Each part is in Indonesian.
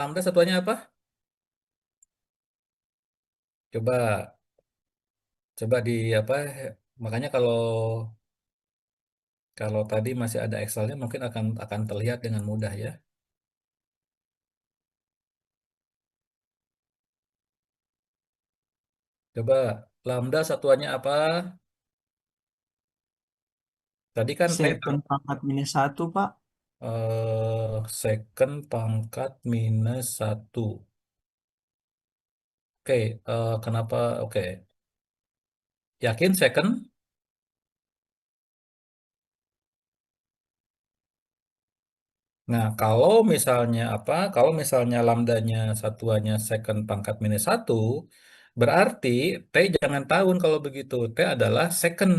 Lambda satuannya apa? Coba coba di apa? Makanya kalau kalau tadi masih ada Excelnya mungkin akan terlihat dengan mudah ya. Coba lambda satuannya apa? Tadi kan T Second pangkat minus satu, Pak. second pangkat minus satu. Oke, kenapa? Oke, yakin second? Nah, kalau misalnya apa? Kalau misalnya lambdanya satuannya second pangkat minus satu, berarti T jangan tahun kalau begitu. T adalah second.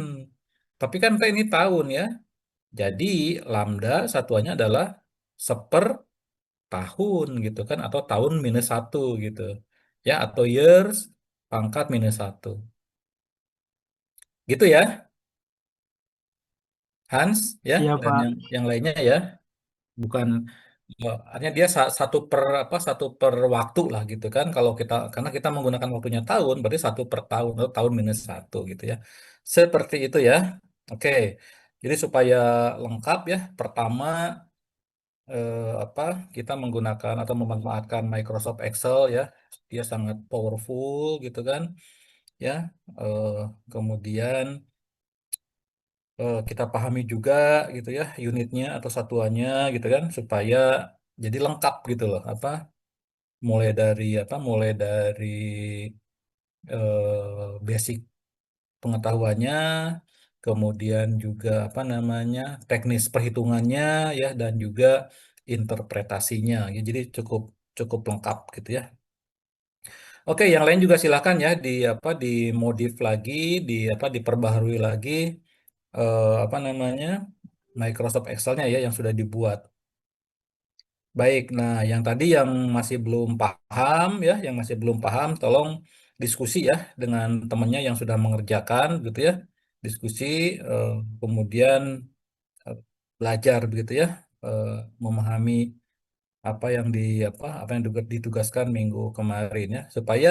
Tapi kan T ini tahun ya. Jadi lambda satuannya adalah seper tahun gitu kan, atau tahun minus satu gitu. Ya, atau years pangkat minus satu. Gitu ya, Hans ya, Iya, dan Pak. yang lainnya ya. Bukan artinya dia satu per apa satu per waktu lah gitu kan, kalau kita karena kita menggunakan waktunya tahun berarti satu per tahun atau tahun minus satu gitu ya, seperti itu ya. Oke, jadi supaya lengkap ya, pertama apa kita menggunakan atau memanfaatkan Microsoft Excel ya, dia sangat powerful gitu kan ya. Eh, Kemudian kita pahami juga gitu ya unitnya atau satuannya gitu kan, supaya jadi lengkap gitu loh, apa mulai dari basic pengetahuannya, kemudian juga apa namanya teknis perhitungannya ya, dan juga interpretasinya ya, jadi cukup cukup lengkap gitu ya. Oke, yang lain juga silakan ya di apa dimodif lagi, di apa diperbaharui lagi apa namanya Microsoft Excel-nya ya yang sudah dibuat. Baik, nah yang tadi yang masih belum paham ya, yang masih belum paham, tolong diskusi ya dengan temannya yang sudah mengerjakan gitu ya. Diskusi, eh, kemudian eh, belajar begitu ya, eh, memahami apa yang apa yang ditugaskan minggu kemarin ya, supaya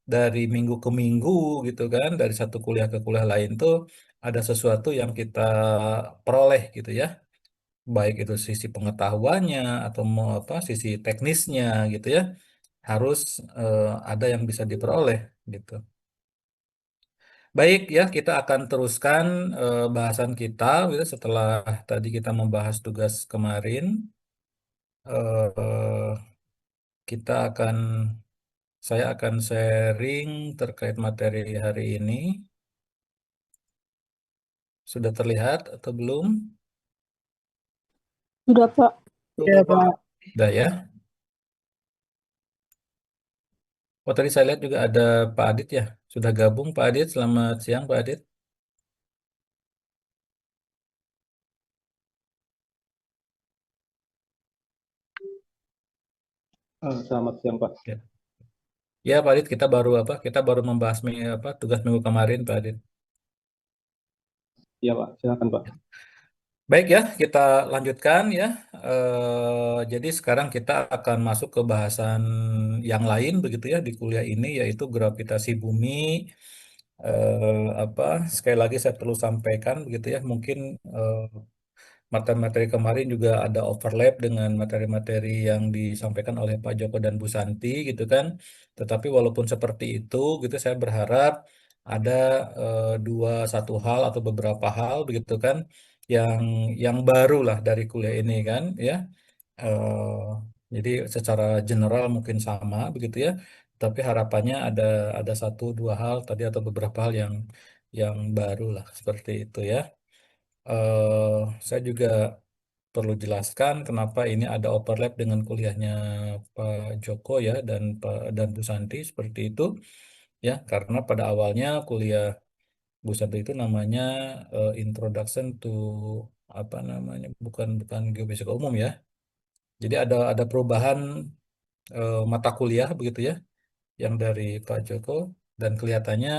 dari minggu ke minggu gitu kan, dari satu kuliah ke kuliah lain tuh ada sesuatu yang kita peroleh gitu ya, baik itu sisi pengetahuannya atau mau apa sisi teknisnya gitu ya, harus ada yang bisa diperoleh gitu. Baik ya, kita akan teruskan bahasan kita gitu, setelah tadi kita membahas tugas kemarin. eh, kita akan Saya akan sharing terkait materi hari ini. Sudah terlihat atau belum? Sudah, Pak. Iya, Pak. Sudah ya. Oh, tadi saya lihat juga ada Pak Adit ya. Sudah gabung Pak Adit. Selamat siang Pak Adit. Selamat siang, Pak. Ya. Ya Pak Adit, kita baru apa? Kita baru membahas apa tugas minggu kemarin Pak Adit. Iya, Pak. Silakan, Pak. Baik ya, kita lanjutkan ya. Jadi sekarang kita akan masuk ke bahasan yang lain begitu ya di kuliah ini, yaitu gravitasi bumi. Apa sekali lagi saya perlu sampaikan begitu ya, mungkin eh, materi-materi kemarin juga ada overlap dengan materi-materi yang disampaikan oleh Pak Joko dan Bu Santi gitu kan. Tetapi walaupun seperti itu gitu, saya berharap ada dua satu hal atau beberapa hal begitu kan yang baru lah dari kuliah ini kan ya. Eh, jadi secara general mungkin sama begitu ya. Tapi harapannya ada satu dua hal tadi atau beberapa hal yang baru lah seperti itu ya. eh saya juga perlu jelaskan kenapa ini ada overlap dengan kuliahnya Pak Joko ya, dan Bu Santi seperti itu ya, karena pada awalnya kuliah Bu Santi itu namanya Introduction to apa namanya, bukan bukan geofisika umum ya. Jadi ada perubahan mata kuliah begitu ya yang dari Pak Joko, dan kelihatannya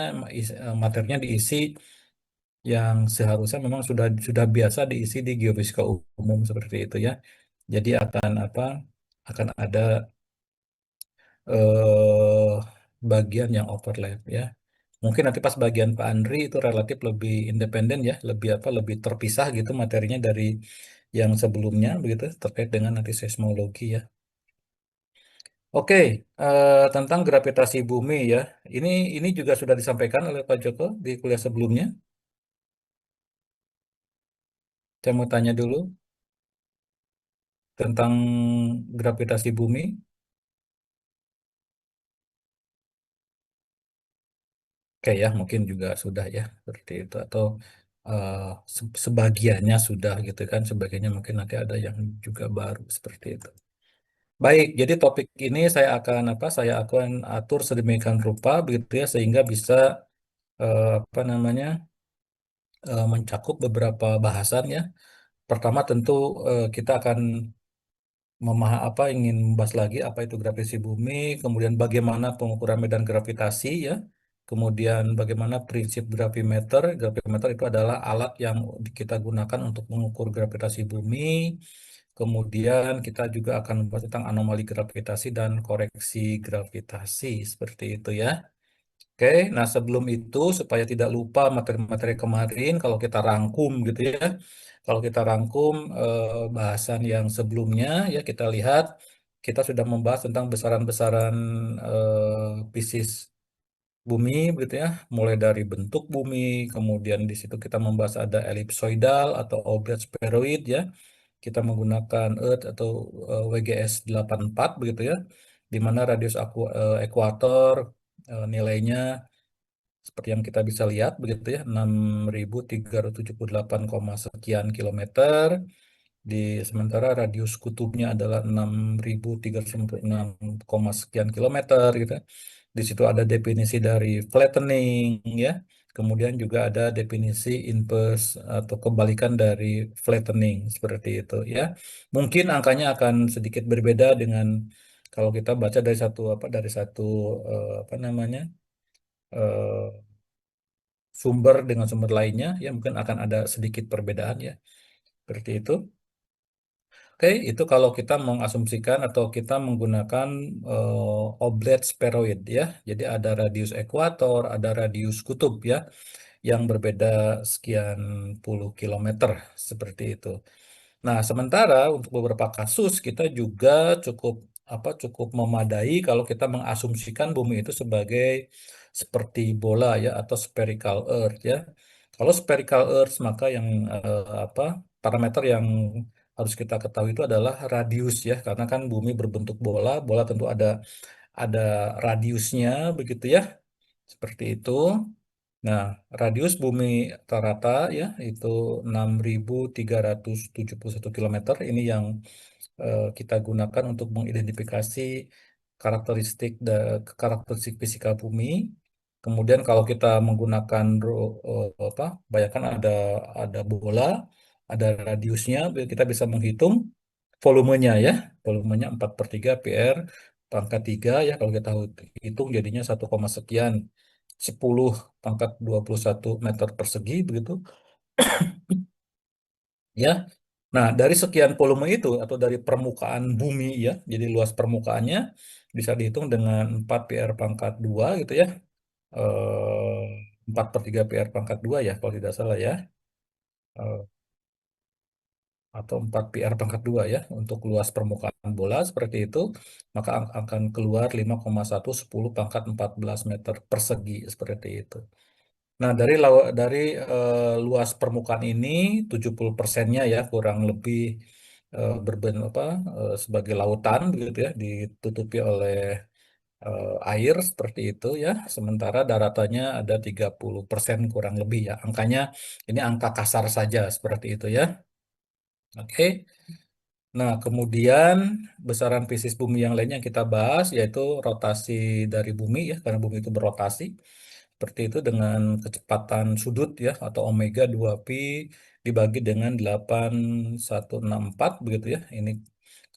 materinya diisi yang seharusnya memang sudah biasa diisi di geofisika umum seperti itu ya. Jadi akan apa? Akan ada eh, bagian yang overlap ya. Mungkin nanti pas bagian Pak Andri itu relatif lebih independen ya, lebih apa, lebih terpisah gitu materinya dari yang sebelumnya begitu terkait dengan nanti seismologi ya. Oke, tentang gravitasi bumi ya. Ini juga sudah disampaikan oleh Pak Joko di kuliah sebelumnya. Saya mau tanya dulu tentang gravitasi bumi. Oke ya, mungkin juga sudah ya seperti itu atau eh, sebagiannya sudah gitu kan, sebagiannya mungkin nanti ada yang juga baru seperti itu. Baik, jadi topik ini saya akan apa? Saya akan atur sedemikian rupa begitu ya sehingga bisa apa namanya mencakup beberapa bahasan ya. Pertama tentu kita akan apa ingin membahas lagi apa itu gravitasi bumi, kemudian bagaimana pengukuran medan gravitasi ya, kemudian bagaimana prinsip gravimeter. Gravimeter itu adalah alat yang kita gunakan untuk mengukur gravitasi bumi. Kemudian kita juga akan membahas tentang anomali gravitasi dan koreksi gravitasi seperti itu ya. Oke, nah sebelum itu supaya tidak lupa materi-materi kemarin, kalau kita rangkum gitu ya, kalau kita rangkum bahasan yang sebelumnya ya kita lihat kita sudah membahas tentang besaran-besaran piscis bumi gitu ya, mulai dari bentuk bumi, kemudian di situ kita membahas ada elipsoidal atau oblate spheroid ya, kita menggunakan Earth atau WGS 84 begitu ya, di mana radius ekuator nilainya seperti yang kita bisa lihat begitu ya 6.378, sekian kilometer di sementara radius kutubnya adalah 6.396, sekian kilometer gitu. Di situ ada definisi dari flattening ya. Kemudian juga ada definisi inverse atau kebalikan dari flattening seperti itu ya. Mungkin angkanya akan sedikit berbeda dengan kalau kita baca dari satu apa dari satu apa namanya eh, sumber dengan sumber lainnya ya mungkin akan ada sedikit perbedaan ya seperti itu. Oke, itu kalau kita mengasumsikan atau kita menggunakan oblate spheroid ya. Jadi ada radius ekuator, ada radius kutub ya yang berbeda sekian puluh kilometer seperti itu. Nah, sementara untuk beberapa kasus kita juga cukup cukup memadai kalau kita mengasumsikan bumi itu sebagai seperti bola ya atau spherical earth ya. Kalau spherical earth maka yang apa parameter yang harus kita ketahui itu adalah radius ya karena kan bumi berbentuk bola, bola tentu ada radiusnya begitu ya. Seperti itu. Nah, radius bumi rata-rata ya itu 6.371 kilometer. Ini yang kita gunakan untuk mengidentifikasi karakteristik fisika bumi. Kemudian kalau kita menggunakan bayangkan ada bola, ada radiusnya, kita bisa menghitung volumenya ya. Volumenya 4/3 PR pangkat 3 ya. Kalau kita hitung jadinya 1, sekian 10 pangkat 21 meter persegi begitu ya. Nah, dari sekian volume itu atau dari permukaan bumi ya, jadi luas permukaannya bisa dihitung dengan 4 PR pangkat 2 gitu ya. 4/3 PR pangkat 2 ya kalau tidak salah ya. Eh, atau 4 PR pangkat 2 ya untuk luas permukaan bola seperti itu, maka akan keluar 5,1 10 pangkat 14 meter persegi seperti itu. Nah, dari luas permukaan ini 70%-nya ya kurang lebih sebagai lautan begitu ya ditutupi oleh air seperti itu ya. Sementara daratannya ada 30% kurang lebih ya. Angkanya ini angka kasar saja seperti itu ya. Oke. Nah, kemudian besaran fisis bumi yang lainnya yang kita bahas yaitu rotasi dari bumi ya, karena bumi itu berotasi. Seperti itu dengan kecepatan sudut ya atau omega 2 pi dibagi dengan 8,164 begitu ya. Ini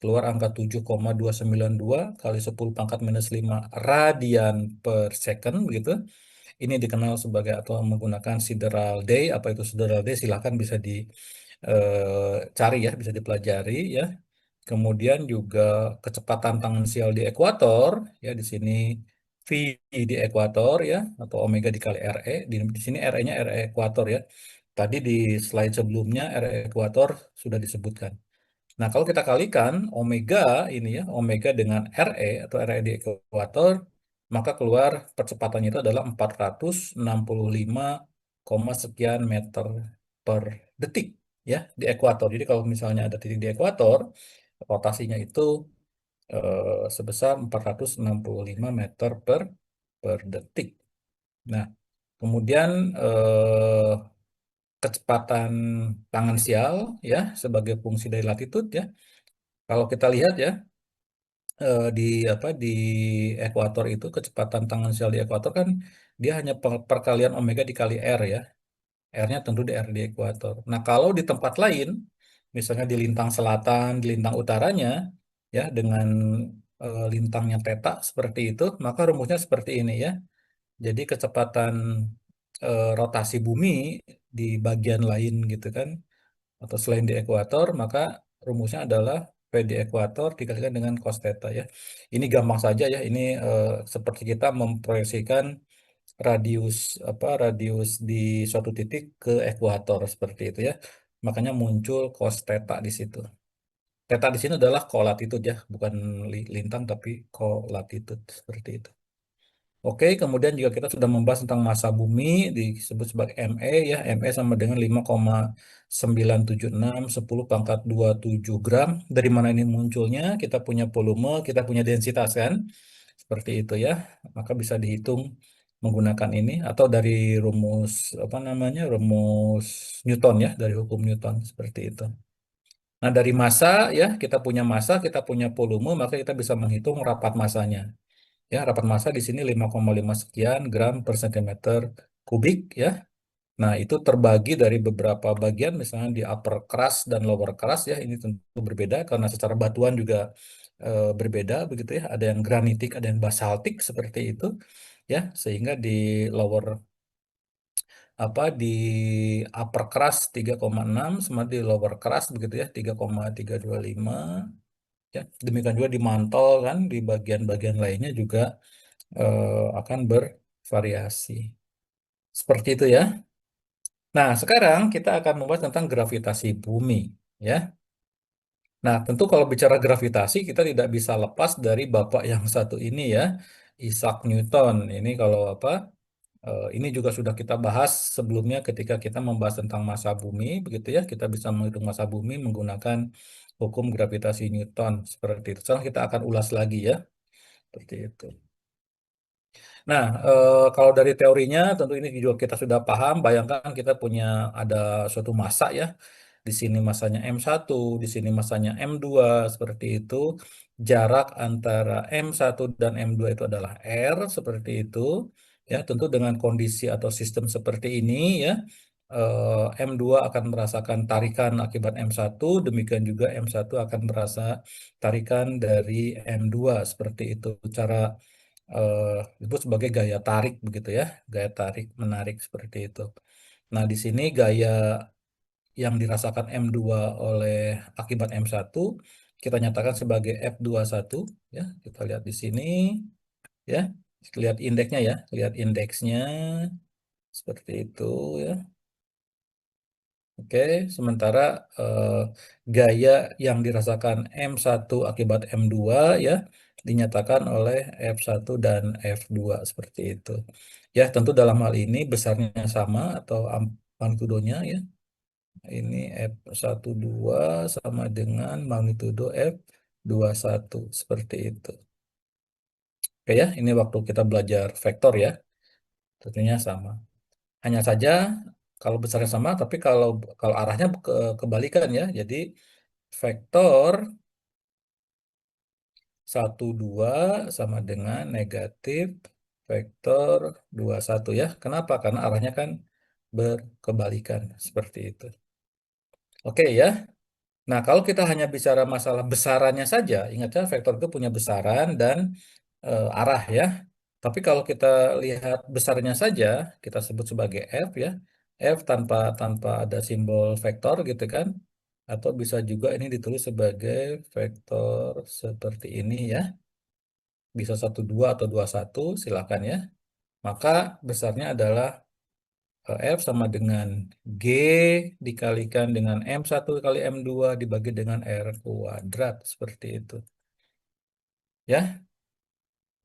keluar angka 7,292 kali 10 pangkat minus 5 radian per second begitu. Ini dikenal sebagai atau menggunakan sideral day. Apa itu sideral day? Silahkan bisa dicari ya, bisa dipelajari ya. kemudian juga kecepatan tangensial di ekuator, ya di sini V di ekuator ya, atau omega dikali RE, di sini RE-nya RE ekuator ya. Tadi di slide sebelumnya RE ekuator sudah disebutkan. Nah, kalau kita kalikan omega ini ya, omega dengan RE atau RE di ekuator, maka keluar percepatannya itu adalah 465, sekian meter per detik ya di ekuator. Jadi kalau misalnya ada titik di ekuator, rotasinya itu sebesar 465 meter per detik. Nah, kemudian kecepatan tangensial ya sebagai fungsi dari latitude ya. Kalau kita lihat ya di di ekuator itu kecepatan tangensial di ekuator kan dia hanya perkalian omega dikali R ya. R-nya tentu di R di ekuator. Nah, kalau di tempat lain, misalnya di lintang selatan, di lintang utaranya, ya dengan lintangnya theta seperti itu, maka rumusnya seperti ini ya. Jadi kecepatan rotasi bumi di bagian lain gitu kan, atau selain di ekuator, maka rumusnya adalah P di ekuator dikalikan dengan cos theta ya. Ini gampang saja ya. Ini seperti kita memproyeksikan radius radius di suatu titik ke ekuator seperti itu ya. Makanya muncul cos theta di situ. Theta di sini adalah kolatitude ya, bukan lintang tapi kolatitude seperti itu. Oke, kemudian juga kita sudah membahas tentang massa bumi disebut sebagai ME ya. ME sama dengan 5,976 10 pangkat 27 gram. Dari mana ini munculnya? Kita punya volume, kita punya densitas kan? Seperti itu ya. Maka bisa dihitung menggunakan ini atau dari rumus rumus Newton ya, dari hukum Newton seperti itu. Nah, dari massa ya, kita punya massa, kita punya volume, maka kita bisa menghitung rapat massanya. Ya, rapat massa di sini 5,5 sekian gram per sentimeter kubik ya. Nah, itu terbagi dari beberapa bagian, misalnya di upper crust dan lower crust ya. Ini tentu berbeda karena secara batuan juga berbeda begitu ya. Ada yang granitik, ada yang basaltik seperti itu ya. Sehingga di lower di upper crust 3,6 sama di lower crust begitu ya 3,325 ya. Demikian juga di mantel kan di bagian-bagian lainnya juga akan bervariasi. Seperti itu ya. Nah, sekarang kita akan membahas tentang gravitasi bumi, ya. Nah, tentu kalau bicara gravitasi, kita tidak bisa lepas dari bapak yang satu ini ya, Isaac Newton. Ini kalau ini juga sudah kita bahas sebelumnya ketika kita membahas tentang massa bumi, begitu ya. Kita bisa menghitung massa bumi menggunakan hukum gravitasi Newton seperti itu. Sekarang kita akan ulas lagi ya, seperti itu. Nah, kalau dari teorinya tentu ini juga kita sudah paham. Bayangkan kita punya ada suatu massa ya. Di sini massanya M1, di sini massanya M2, seperti itu. Jarak antara M1 dan M2 itu adalah R, seperti itu. Ya, tentu dengan kondisi atau sistem seperti ini ya. M2 akan merasakan tarikan akibat M1, demikian juga M1 akan merasa tarikan dari M2, seperti itu. Cara disebut sebagai gaya tarik begitu ya, gaya tarik menarik seperti itu. Nah, di sini gaya yang dirasakan M2 oleh akibat M1 kita nyatakan sebagai F21 ya. Kita lihat di sini ya. Lihat indeksnya ya, lihat indeksnya seperti itu ya. Oke, sementara gaya yang dirasakan M1 akibat M2 ya dinyatakan oleh F1 dan F2 seperti itu. Ya, tentu dalam hal ini besarnya sama atau magnitudonya ya. Ini F12 sama dengan magnitudo F21 seperti itu. Oke ya, ini waktu kita belajar vektor ya. Tentunya sama. Hanya saja kalau besarnya sama, tapi kalau kalau arahnya kebalikan ya. Jadi vektor 12 sama dengan negatif vektor 21 ya. Kenapa? Karena arahnya kan berkebalikan seperti itu. Oke ya. Nah, kalau kita hanya bicara masalah besarannya saja, ingat ya vektor itu punya besaran dan arah ya. Tapi kalau kita lihat besarnya saja, kita sebut sebagai F ya. F tanpa tanpa ada simbol vektor gitu kan. Atau bisa juga ini ditulis sebagai vektor seperti ini ya. Bisa 12 atau 21, silakan ya. Maka besarnya adalah F sama dengan G dikalikan dengan M1 kali M2 dibagi dengan R kuadrat. Seperti itu. Ya,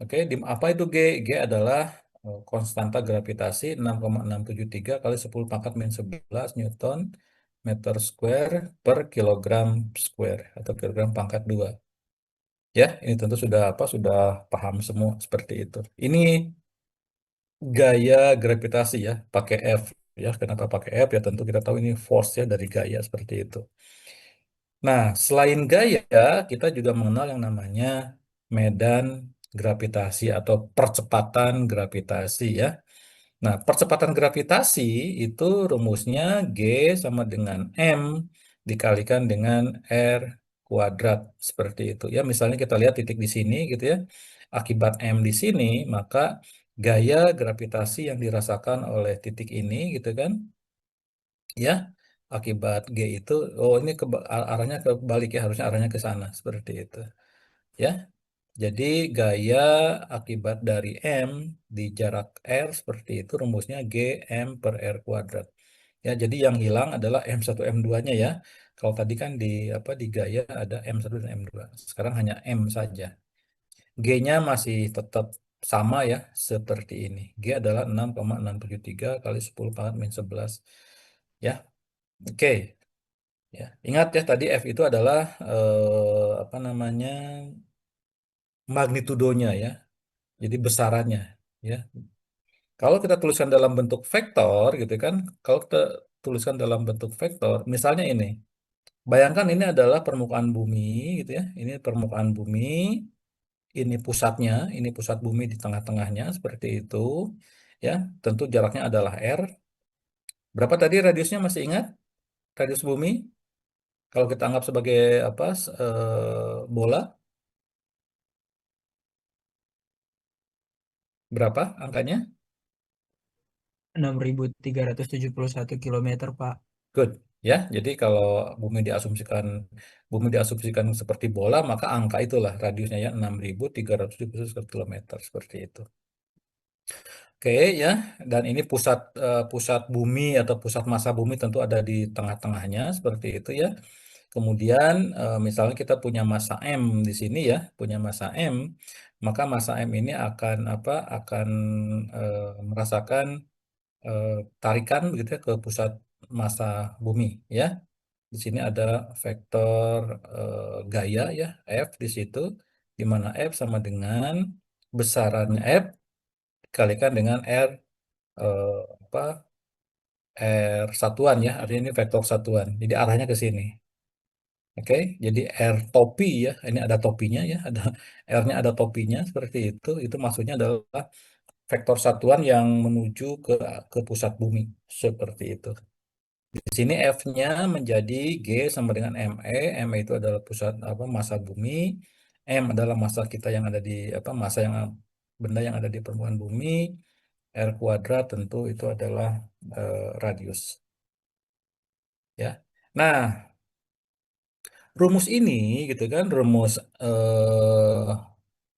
oke. Apa itu G? G adalah konstanta gravitasi 6,673 kali 10 pangkat min 11 Newton meter square per kilogram square atau kilogram pangkat 2. Ya, ini tentu sudah paham semua seperti itu. Ini gaya gravitasi ya, pakai F ya. Kenapa pakai F? Ya tentu kita tahu ini force ya dari gaya seperti itu. Nah, selain gaya, kita juga mengenal yang namanya medan gravitasi atau percepatan gravitasi ya. Nah, percepatan gravitasi itu rumusnya G sama dengan M dikalikan dengan R kuadrat seperti itu. Ya, misalnya kita lihat titik di sini gitu ya. Akibat M di sini, maka gaya gravitasi yang dirasakan oleh titik ini gitu kan. Ya, akibat G itu, oh ini arahnya kebalik ya, harusnya arahnya ke sana seperti itu. Ya, jadi gaya akibat dari M di jarak R seperti itu rumusnya G M per R kuadrat. Ya, jadi yang hilang adalah M1 M2-nya ya. Kalau tadi kan di di gaya ada M1 dan M2. Sekarang hanya M saja. G-nya masih tetap sama ya seperti ini. G adalah 6,673 kali 10 pangkat min 11. Ya, oke. Ya, ingat ya tadi F itu adalah apa namanya magnitudonya ya. Jadi besarannya ya. Kalau kita tuliskan dalam bentuk vektor gitu kan, kalau kita tuliskan dalam bentuk vektor, misalnya ini, bayangkan ini adalah permukaan bumi gitu ya, ini permukaan bumi, ini pusat bumi di tengah-tengahnya seperti itu, ya, tentu jaraknya adalah r. Berapa tadi radiusnya masih ingat? Radius bumi, kalau kita anggap sebagai bola, berapa angkanya? 6.371 kilometer, Pak. Good. Ya, jadi kalau bumi diasumsikan seperti bola, maka angka itulah radiusnya ya 6.371 kilometer seperti itu. Oke ya, dan ini pusat bumi atau pusat massa bumi tentu ada di tengah-tengahnya seperti itu ya. Kemudian misalnya kita punya massa M di sini ya, punya massa M, maka massa M ini akan akan merasakan eh, tarikan begitu ya ke pusat massa bumi ya. Di sini ada vektor gaya ya, F di situ, di mana F sama dengan besarannya F dikalikan dengan R eh, apa R satuan ya, artinya ini vektor satuan. Jadi arahnya ke sini. Oke, jadi R topi ya, ini ada topinya ya, ada R-nya ada topinya seperti itu. Itu maksudnya adalah vektor satuan yang menuju ke pusat bumi seperti itu. Di sini F-nya menjadi G sama dengan ME. ME itu adalah pusat massa bumi. M adalah massa kita yang ada di massa yang benda yang ada di permukaan bumi. R kuadrat tentu itu adalah radius. Ya. Nah, rumus ini gitu kan, rumus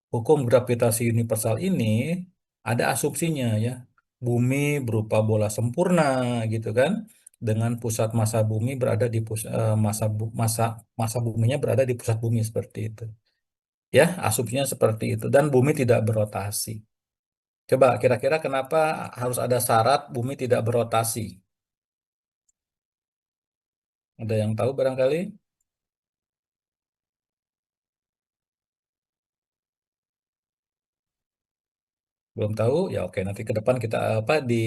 hukum gravitasi universal ini ada asumsinya ya. Bumi berupa bola sempurna gitu kan, dengan pusat massa bumi berada di massa buminya berada di pusat bumi seperti itu. Ya, asumsinya seperti itu dan bumi tidak berotasi. Coba kira-kira kenapa harus ada syarat bumi tidak berotasi? Ada yang tahu barangkali? Belum tahu? Ya oke, nanti ke depan kita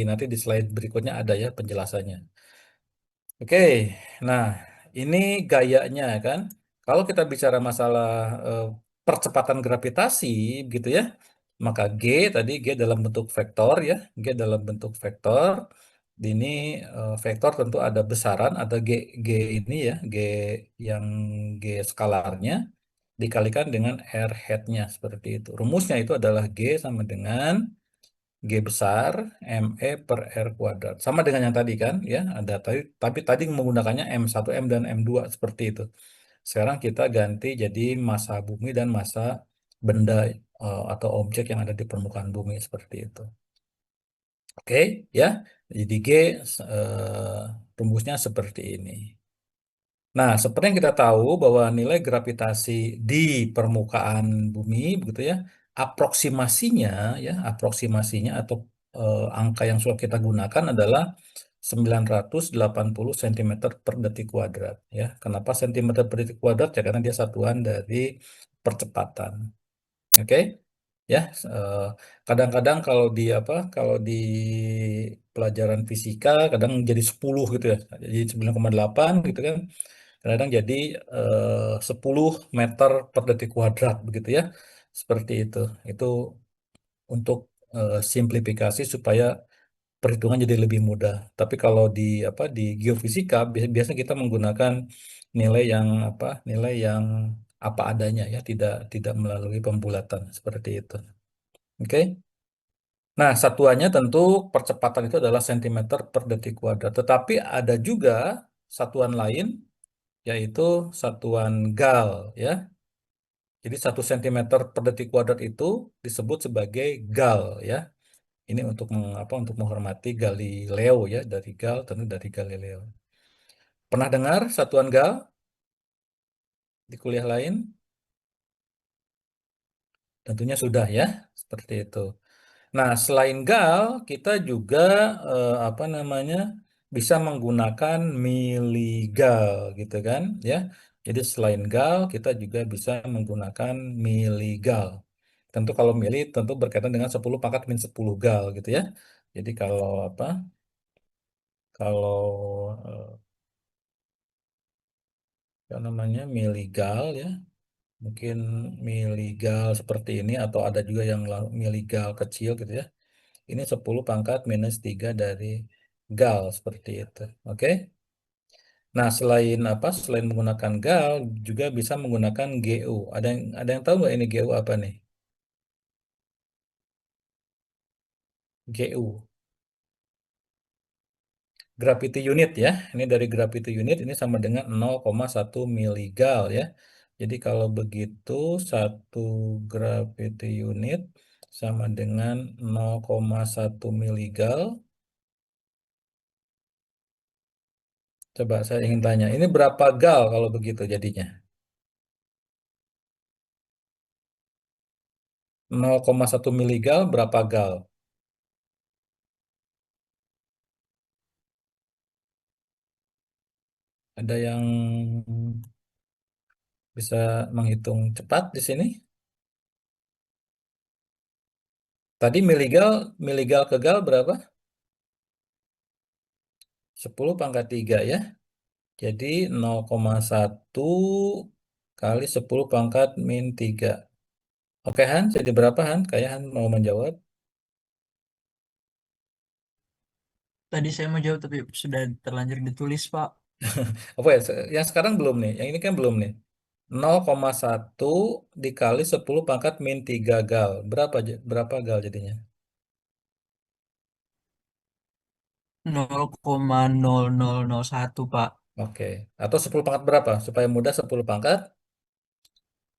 nanti di slide berikutnya ada ya penjelasannya. Oke, nah ini gayanya kan. Kalau kita bicara masalah eh, percepatan gravitasi, gitu ya, maka G dalam bentuk vektor ya, G dalam bentuk vektor. Ini vektor tentu ada besaran, ada G ini ya, yang G skalarnya dikalikan dengan R headnya seperti itu. Rumusnya itu adalah G sama dengan G besar, ME per R kuadrat. Sama dengan yang tadi kan, ya. Tapi tadi menggunakannya M1, M dan M2 seperti itu. Sekarang kita ganti jadi massa bumi dan massa benda atau objek yang ada di permukaan bumi seperti itu. Oke, ya. Jadi G rumusnya seperti ini. Nah, seperti yang kita tahu bahwa nilai gravitasi di permukaan bumi, begitu ya, aproksimasinya, aproksimasinya atau angka yang sudah kita gunakan adalah 980 cm per detik kuadrat. Ya, kenapa centimeter per detik kuadrat? Ya, karena dia satuan dari percepatan. Oke, ya. eh, Kadang-kadang kalau di pelajaran fisika, kadang jadi 10 gitu ya, jadi 9,8 gitu kan. Kadang jadi 10 meter per detik kuadrat begitu ya. Seperti itu. Itu untuk simplifikasi supaya perhitungan jadi lebih mudah. Tapi kalau di geofisika biasanya kita menggunakan nilai yang nilai yang apa adanya ya, tidak tidak melalui pembulatan seperti itu. Oke. Nah, satuannya tentu percepatan itu adalah sentimeter per detik kuadrat. Tetapi ada juga satuan lain yaitu satuan gal ya. Jadi 1 cm per detik kuadrat itu disebut sebagai gal ya. Ini untuk menghormati Galileo ya, dari gal tentu dari Galileo. Pernah dengar satuan gal di kuliah lain? Tentunya sudah ya, seperti itu. Nah, selain gal, kita juga bisa menggunakan miligal gitu kan ya. Jadi selain gal, kita juga bisa menggunakan miligal. Tentu kalau mili tentu berkaitan dengan 10 pangkat min 10 gal gitu ya. Jadi kalau miligal ya, mungkin miligal seperti ini atau ada juga yang miligal kecil gitu ya. Ini 10 pangkat minus 3 dari gal seperti itu. Oke. Nah, selain menggunakan gal juga bisa menggunakan GU. Ada yang tahu nggak ini GU apa nih? GU. Gravity unit ya. Ini dari gravity unit ini sama dengan 0,1 miligal ya. Jadi kalau begitu satu gravity unit sama dengan 0,1 miligal. Coba saya ingin tanya, ini berapa gal kalau begitu jadinya? 0,1 miligal berapa gal? Ada yang bisa menghitung cepat di sini? Tadi miligal, miligal ke gal berapa? 10 pangkat 3 ya. Jadi 0,1 kali 10 pangkat min 3. Oke Han, jadi berapa Han? Kayak Han mau menjawab. Tadi saya mau jawab tapi sudah terlanjur ditulis, Pak. Apa ya? Yang sekarang belum nih. Yang ini kan belum nih. 0,1 dikali 10 pangkat min 3 gal. Berapa gal jadinya? 0,0001, Pak. Oke. Atau 10 pangkat berapa? Supaya mudah 10 pangkat.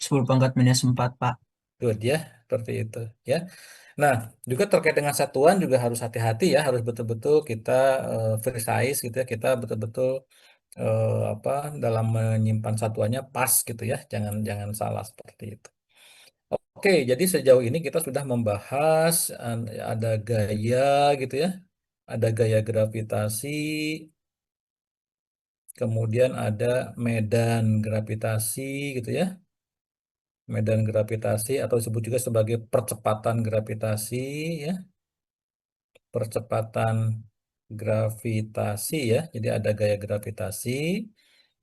10 pangkat minus 4, Pak. Good ya. Seperti itu ya. Nah, juga terkait dengan satuan juga harus hati-hati ya, harus betul-betul kita precise gitu ya, kita betul-betul apa dalam menyimpan satuannya pas gitu ya, jangan jangan salah seperti itu. Oke, jadi sejauh ini kita sudah membahas ada gaya gitu ya, ada gaya gravitasi, kemudian ada medan gravitasi gitu ya, medan gravitasi atau disebut juga sebagai percepatan gravitasi ya. Percepatan gravitasi ya. Jadi ada gaya gravitasi,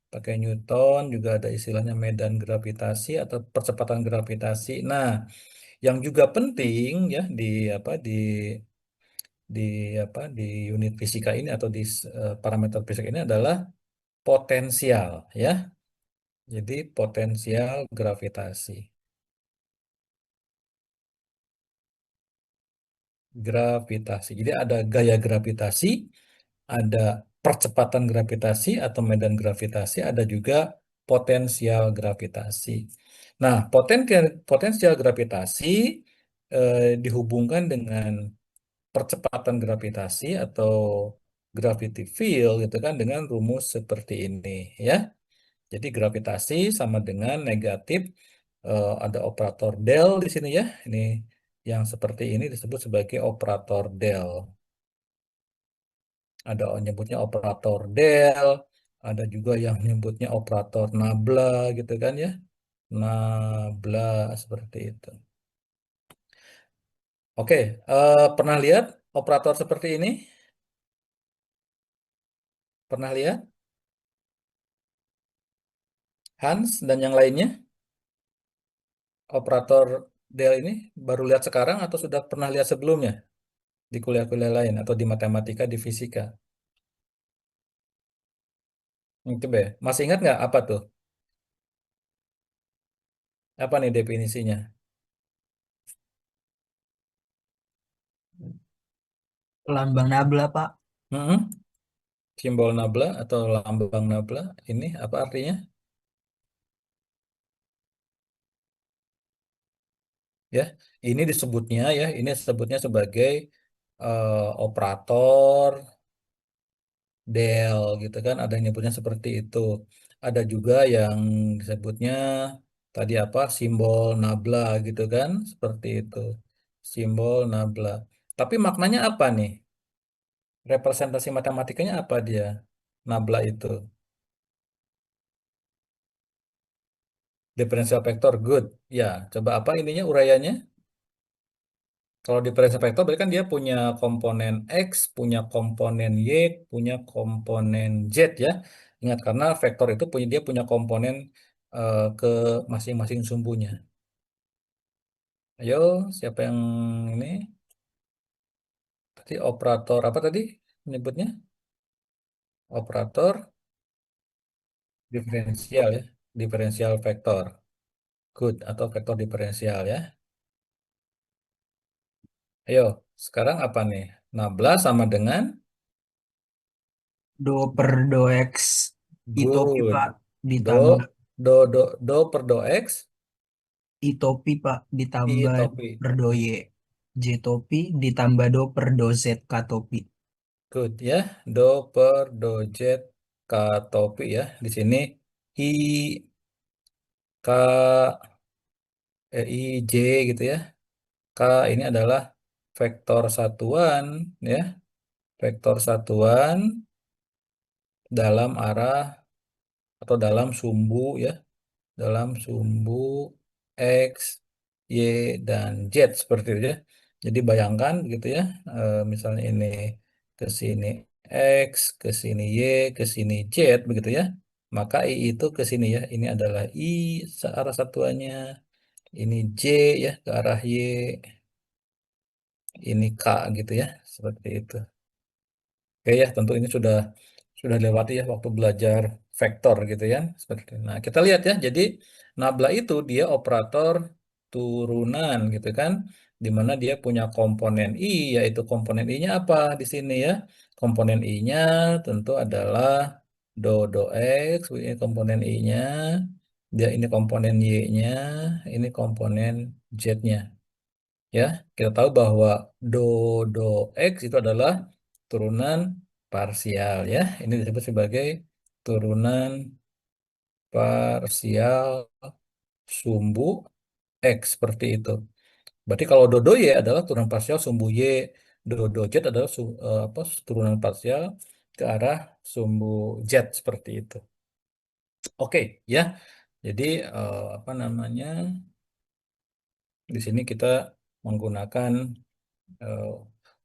pakai Newton, juga ada istilahnya medan gravitasi atau percepatan gravitasi. Nah, yang juga penting ya di di unit fisika ini atau di parameter fisika ini adalah potensial ya. Jadi potensial gravitasi. gravitasi. Jadi ada gaya gravitasi, ada percepatan gravitasi atau medan gravitasi, ada juga potensial gravitasi. Nah, potensial gravitasi dihubungkan dengan percepatan gravitasi atau gravity field gitu kan dengan rumus seperti ini ya. Jadi gravitasi sama dengan negatif ada operator del di sini ya. Ini yang seperti ini disebut sebagai operator del. Ada nyebutnya operator del, ada juga yang nyebutnya operator nabla gitu kan ya. Nabla seperti itu. Oke, pernah lihat operator seperti ini? Pernah lihat Hans dan yang lainnya? Operator del ini baru lihat sekarang atau sudah pernah lihat sebelumnya di kuliah-kuliah lain atau di matematika, di fisika? Coba ya. Masih ingat nggak apa tuh? Apa nih definisinya? Lambang nabla, Pak. Hmm, simbol nabla atau lambang nabla ini apa artinya? Ya, ini disebutnya sebagai operator del gitu kan. Ada yang nyebutnya seperti itu. Ada juga yang disebutnya tadi apa? Simbol nabla gitu kan, seperti itu. Simbol nabla. Tapi maknanya apa nih? Representasi matematikanya apa dia? Nabla itu. Diferensial vektor, good. Ya, coba apa ininya uraiannya? Kalau diferensial vektor berarti kan dia punya komponen X, punya komponen Y, punya komponen Z ya. Ingat karena vektor itu dia punya komponen ke masing-masing sumbunya. Ayo, siapa yang ini? Tadi operator apa tadi menyebutnya? Operator diferensial ya. Diferensial vektor. Good atau vektor diferensial ya. Ayo, sekarang apa nih? 16 sama dengan Do per do X itopi, good. Pak. Ditambah Do, do per do X, itopi, Pak. I Ditambah do topi. per do Y. J topi ditambah do per do Z K topi. Good ya. Do per do jet K topi ya. Di sini I, K, I, J gitu ya. K ini adalah vektor satuan ya. Vektor satuan dalam arah atau dalam sumbu ya. Dalam sumbu X, Y, dan Z seperti itu ya. Jadi bayangkan gitu ya, misalnya ini ke sini X, ke sini Y, ke sini Z begitu ya. Maka I itu ke sini ya. Ini adalah I searah satuannya, ini J ya ke arah Y, ini K gitu ya. Seperti itu. Oke ya, tentu ini sudah lewati ya waktu belajar vektor gitu ya. Seperti itu. Nah, kita lihat ya. Jadi nabla itu dia operator turunan gitu kan, di mana dia punya komponen i, yaitu komponen i-nya apa di sini ya? Komponen i-nya tentu adalah do x, ini komponen i-nya, dia ini komponen y-nya, ini komponen z-nya. Ya, kita tahu bahwa do do x itu adalah turunan parsial ya. Ini disebut sebagai turunan parsial sumbu x seperti itu. Berarti kalau do do y adalah turunan parsial sumbu y, do do z adalah apa, turunan parsial ke arah sumbu z seperti itu. Oke, ya. Jadi apa namanya? Di sini kita menggunakan eh,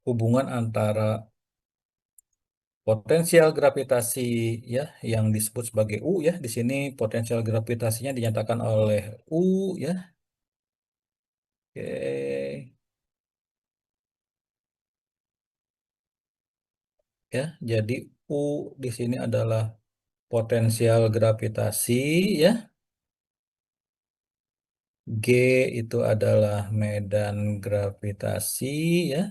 hubungan antara potensial gravitasi ya yang disebut sebagai U ya. Di sini potensial gravitasinya dinyatakan oleh U ya. Oke. Ya, jadi U di sini adalah potensial gravitasi ya. G itu adalah medan gravitasi ya.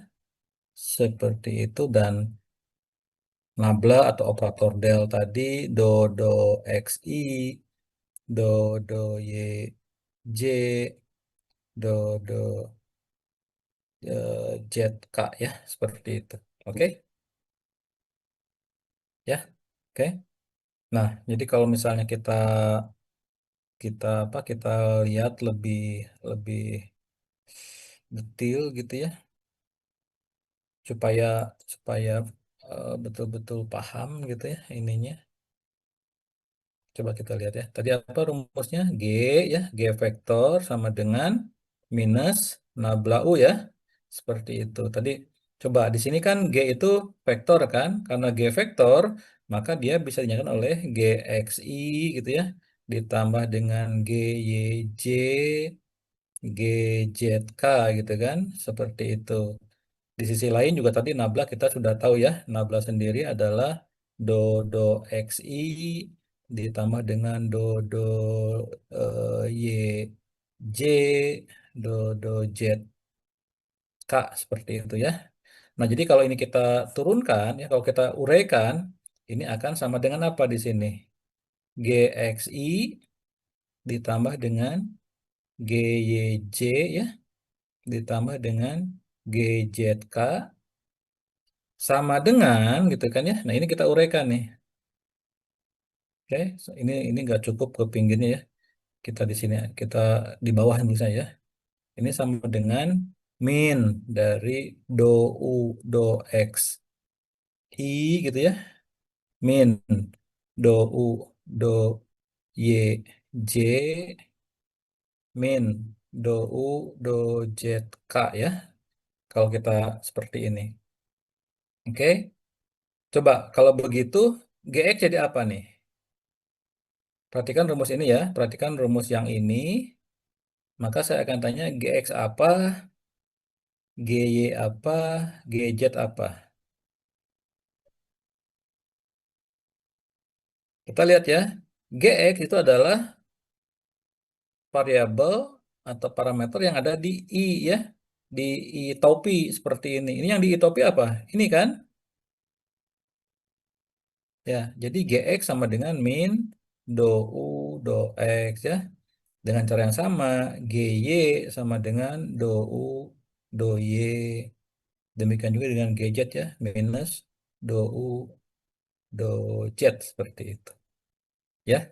seperti itu, dan nabla atau operator del tadi do do xi, do do j, do zk ya, seperti itu. Oke, ya, oke. Nah, jadi kalau misalnya kita kita kita lihat lebih lebih detail gitu ya, supaya supaya betul-betul paham gitu ya ininya. Coba kita lihat ya. Tadi apa rumusnya? G ya, G vektor sama dengan minus nabla U ya. Seperti itu. Tadi coba di sini kan G itu vektor kan? Karena G vektor, maka dia bisa dinyatakan oleh GXI gitu ya. Ditambah dengan GYJ, GZK gitu kan. Seperti itu. Di sisi lain juga tadi nabla kita sudah tahu ya, nabla sendiri adalah do do xi ditambah dengan do do y j do do z k, seperti itu ya. Nah, jadi kalau ini kita turunkan ya, kalau kita uraikan, ini akan sama dengan apa di sini? Gxi ditambah dengan gyj ya, ditambah dengan gzk sama dengan gitu kan ya. Nah, ini kita uraikan nih. Oke, ini nggak cukup ke pinggirnya ya. Kita di sini, kita di bawah misalnya ya. Ini sama dengan min dari do u do x i gitu ya. Min do u do y j min do u do z k ya. Kalau kita seperti ini. Oke, coba kalau begitu gx jadi apa nih? Perhatikan rumus ini ya. Perhatikan rumus yang ini. Maka saya akan tanya GX apa, GY apa, GZ apa. Kita lihat ya. GX itu adalah variabel atau parameter yang ada di I ya. Di I topi seperti ini. Ini yang di I topi apa? Ini kan? Ya, jadi GX sama dengan min do U do X ya. Dengan cara yang sama, GY sama dengan do U do Y. Demikian juga dengan gadget ya, minus do U do Z, seperti itu. Ya,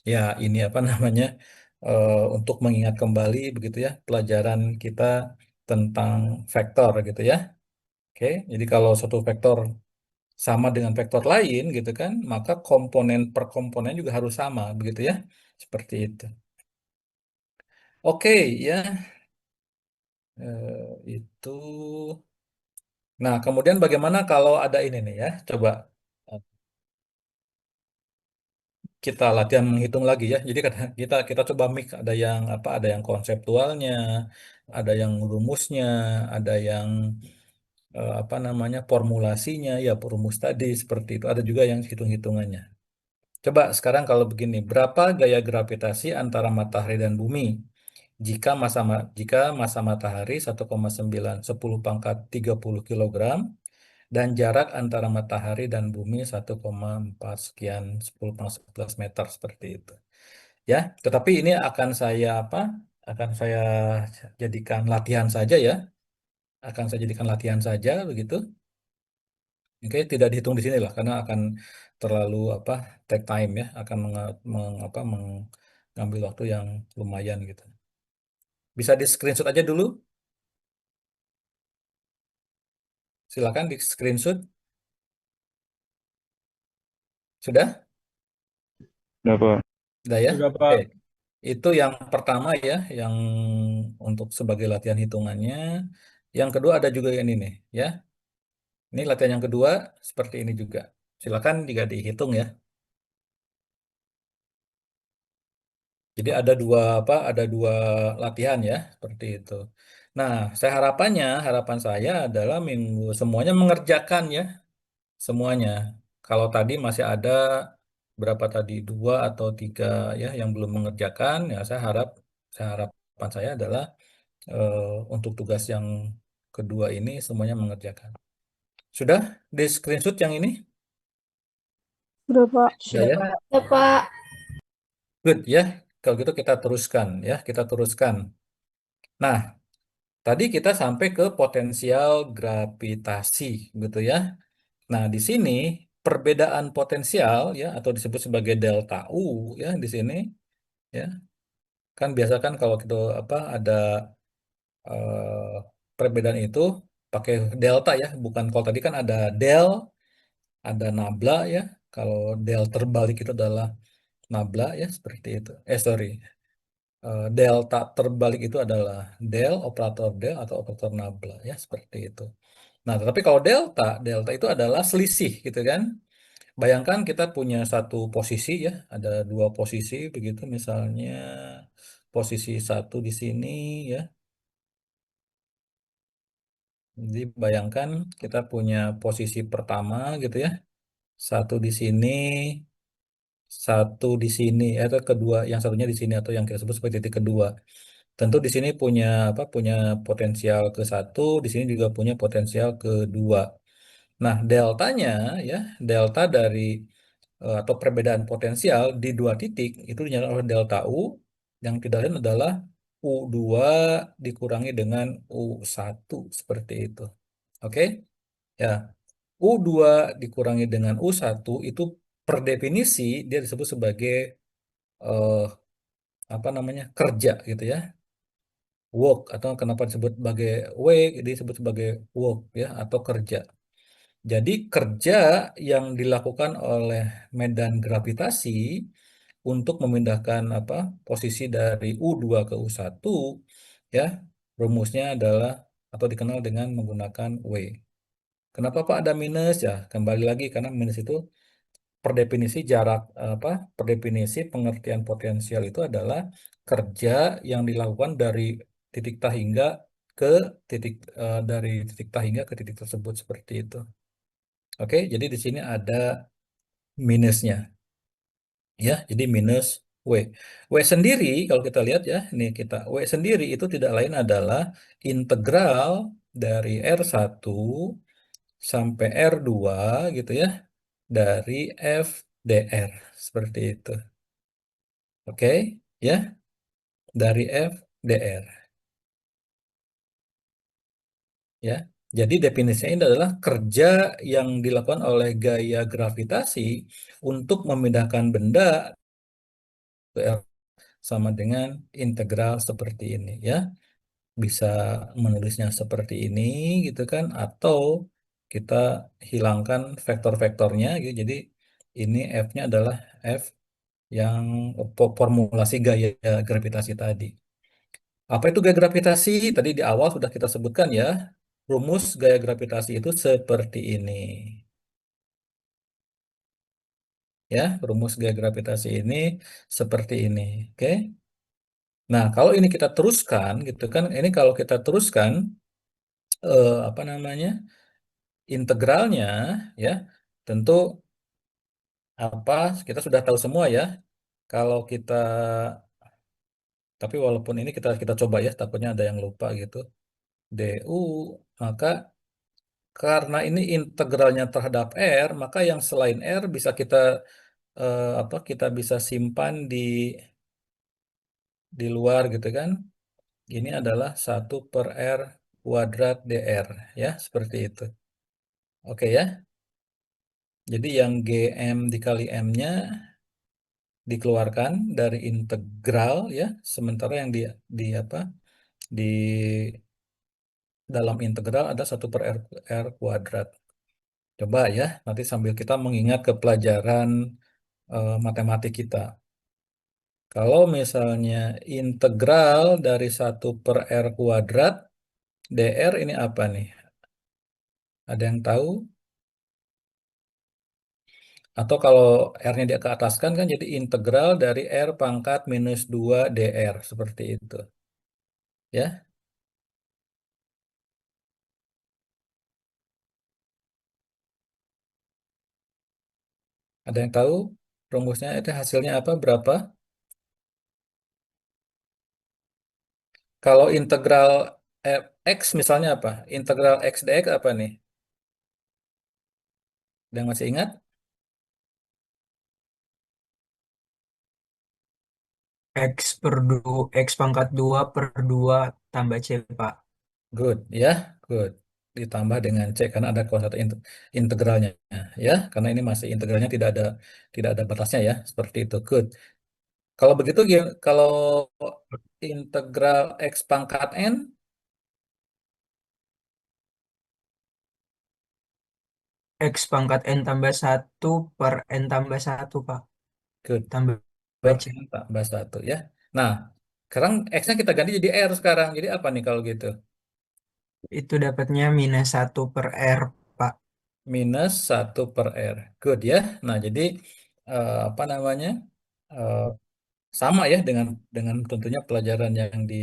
ya ini apa namanya, untuk mengingat kembali begitu ya pelajaran kita tentang vektor gitu ya. Oke, jadi kalau satu vektor sama dengan vektor lain gitu kan, maka komponen per komponen juga harus sama begitu ya. Seperti itu. Oke, ya, itu. Nah, kemudian bagaimana kalau ada ini nih ya? Coba kita latihan menghitung lagi ya. Jadi kita kita coba mix, ada yang apa? Ada yang konseptualnya, ada yang rumusnya, ada yang apa namanya? Formulasinya, ya rumus tadi seperti itu. Ada juga yang hitung-hitungannya. Coba sekarang kalau begini, berapa gaya gravitasi antara matahari dan bumi? Jika massa matahari 1,9 pangkat 30 kilogram dan jarak antara matahari dan bumi 1,4 sekian 10 pangkat 11 meter, seperti itu. Ya, tetapi ini akan saya apa? Akan saya jadikan latihan saja ya. Akan saya jadikan latihan saja begitu. Oke, tidak dihitung di sini lah karena akan terlalu apa? Take time ya, akan mengambil waktu yang lumayan gitu. Bisa di screenshot aja dulu. Silakan di screenshot. Sudah? Udah, Pak. Sudah ya? Sudah, Oke. Pak. Itu yang pertama ya, yang untuk sebagai latihan hitungannya. Yang kedua ada juga yang ini nih, ya. Ini latihan yang kedua seperti ini juga. Silakan jika dihitung ya. Jadi ada dua apa? Ada dua latihan ya, seperti itu. Nah, harapan saya adalah minggu semuanya mengerjakan ya, semuanya. Kalau tadi masih ada berapa tadi, dua atau tiga ya yang belum mengerjakan, ya harapan saya adalah untuk tugas yang kedua ini semuanya mengerjakan. Sudah di screenshot yang ini? Udah, Pak. Sudah ya? Ya, Pak. Good ya. Kalau gitu kita teruskan ya, kita teruskan. Nah, tadi kita sampai ke potensial gravitasi gitu ya. Nah, di sini perbedaan potensial ya atau disebut sebagai delta U ya di sini ya. Kan biasa kan kalau kita apa ada perbedaan itu pakai delta ya, bukan kalau tadi kan ada del, ada nabla ya. Kalau del terbalik itu adalah nabla ya seperti itu. Sorry. Delta terbalik itu adalah del atau operator nabla ya seperti itu. Nah, tetapi kalau delta itu adalah selisih gitu kan. Bayangkan kita punya satu posisi ya, ada dua posisi begitu misalnya posisi satu di sini ya. Jadi bayangkan kita punya posisi pertama gitu ya, satu di sini, satu di sini, atau kedua, yang satunya di sini atau yang kita sebut sebagai titik kedua. Tentu di sini punya apa? Punya potensial ke satu, di sini juga punya potensial ke dua. Nah, deltanya ya, delta dari atau perbedaan potensial di dua titik itu dinyatakan oleh delta U yang tidak lain adalah U2 dikurangi dengan U1 seperti itu. Oke? Ya, U2 dikurangi dengan U1 itu per definisi dia disebut sebagai eh, apa namanya? Kerja gitu ya. Work atau kenapa disebut sebagai disebut sebagai work ya atau kerja. Jadi kerja yang dilakukan oleh medan gravitasi untuk memindahkan apa posisi dari U2 ke U1 ya rumusnya adalah atau dikenal dengan menggunakan W. Kenapa Pak ada minus ya? Kembali lagi karena minus itu per definisi jarak apa per definisi pengertian potensial itu adalah kerja yang dilakukan dari titik tak hingga ke dari titik tak hingga ke titik tersebut seperti itu. Oke, jadi di sini ada minusnya ya. Jadi minus W. W sendiri kalau kita lihat ya, ini W sendiri itu tidak lain adalah integral dari R1 sampai R2 gitu ya dari F dr seperti itu. Oke, ya, dari F dr ya. Jadi definisinya ini adalah kerja yang dilakukan oleh gaya gravitasi untuk memindahkan benda ke R sama dengan integral seperti ini ya. Bisa menulisnya seperti ini gitu kan atau kita hilangkan vektor-vektornya gitu. Jadi ini F-nya adalah F yang formulasi gaya gravitasi tadi. Apa itu gaya gravitasi? Tadi di awal sudah kita sebutkan ya. Rumus gaya gravitasi itu seperti ini. Ya, rumus gaya gravitasi ini seperti ini. Oke. Nah, kalau ini kita teruskan gitu kan, ini kalau kita teruskan apa namanya? Integralnya ya. Tentu apa kita sudah tahu semua ya. Kalau kita tapi walaupun ini kita kita coba ya, takutnya ada yang lupa gitu. DU maka karena ini integralnya terhadap R, maka yang selain R bisa kita apa kita bisa simpan di luar gitu kan. Ini adalah 1/R kuadrat dr ya, seperti itu. Oke ya. Jadi yang GM dikali M-nya dikeluarkan dari integral ya, sementara yang di apa? Di dalam integral ada 1/R R kuadrat. Coba ya, nanti sambil kita mengingat ke pelajaran matematik kita. Kalau misalnya integral dari 1/R kuadrat, dr ini apa nih? Ada yang tahu? Atau kalau R-nya dia ke atas kan jadi integral dari R pangkat minus 2 dr. Seperti itu. Ya, ada yang tahu rumusnya itu hasilnya apa? Berapa? Kalau integral X misalnya apa? Integral X dx apa nih? Ada yang masih ingat? X pangkat 2 per 2 tambah C, Pak. Good, ya, good. Ditambah dengan C karena ada kuadrat integralnya, ya. Karena ini masih integralnya tidak ada batasnya ya, seperti itu. Good. Kalau begitu, kalau integral X pangkat N, X pangkat N tambah 1 per N tambah 1, Pak. good. Tambah Per C. N tambah 1 ya. Nah, sekarang X-nya kita ganti jadi R sekarang. Jadi apa nih kalau gitu? Itu dapatnya minus 1 per R, Pak. Minus 1 per R. Good ya. Nah, jadi apa namanya? eh, sama ya dengan tentunya pelajaran yang di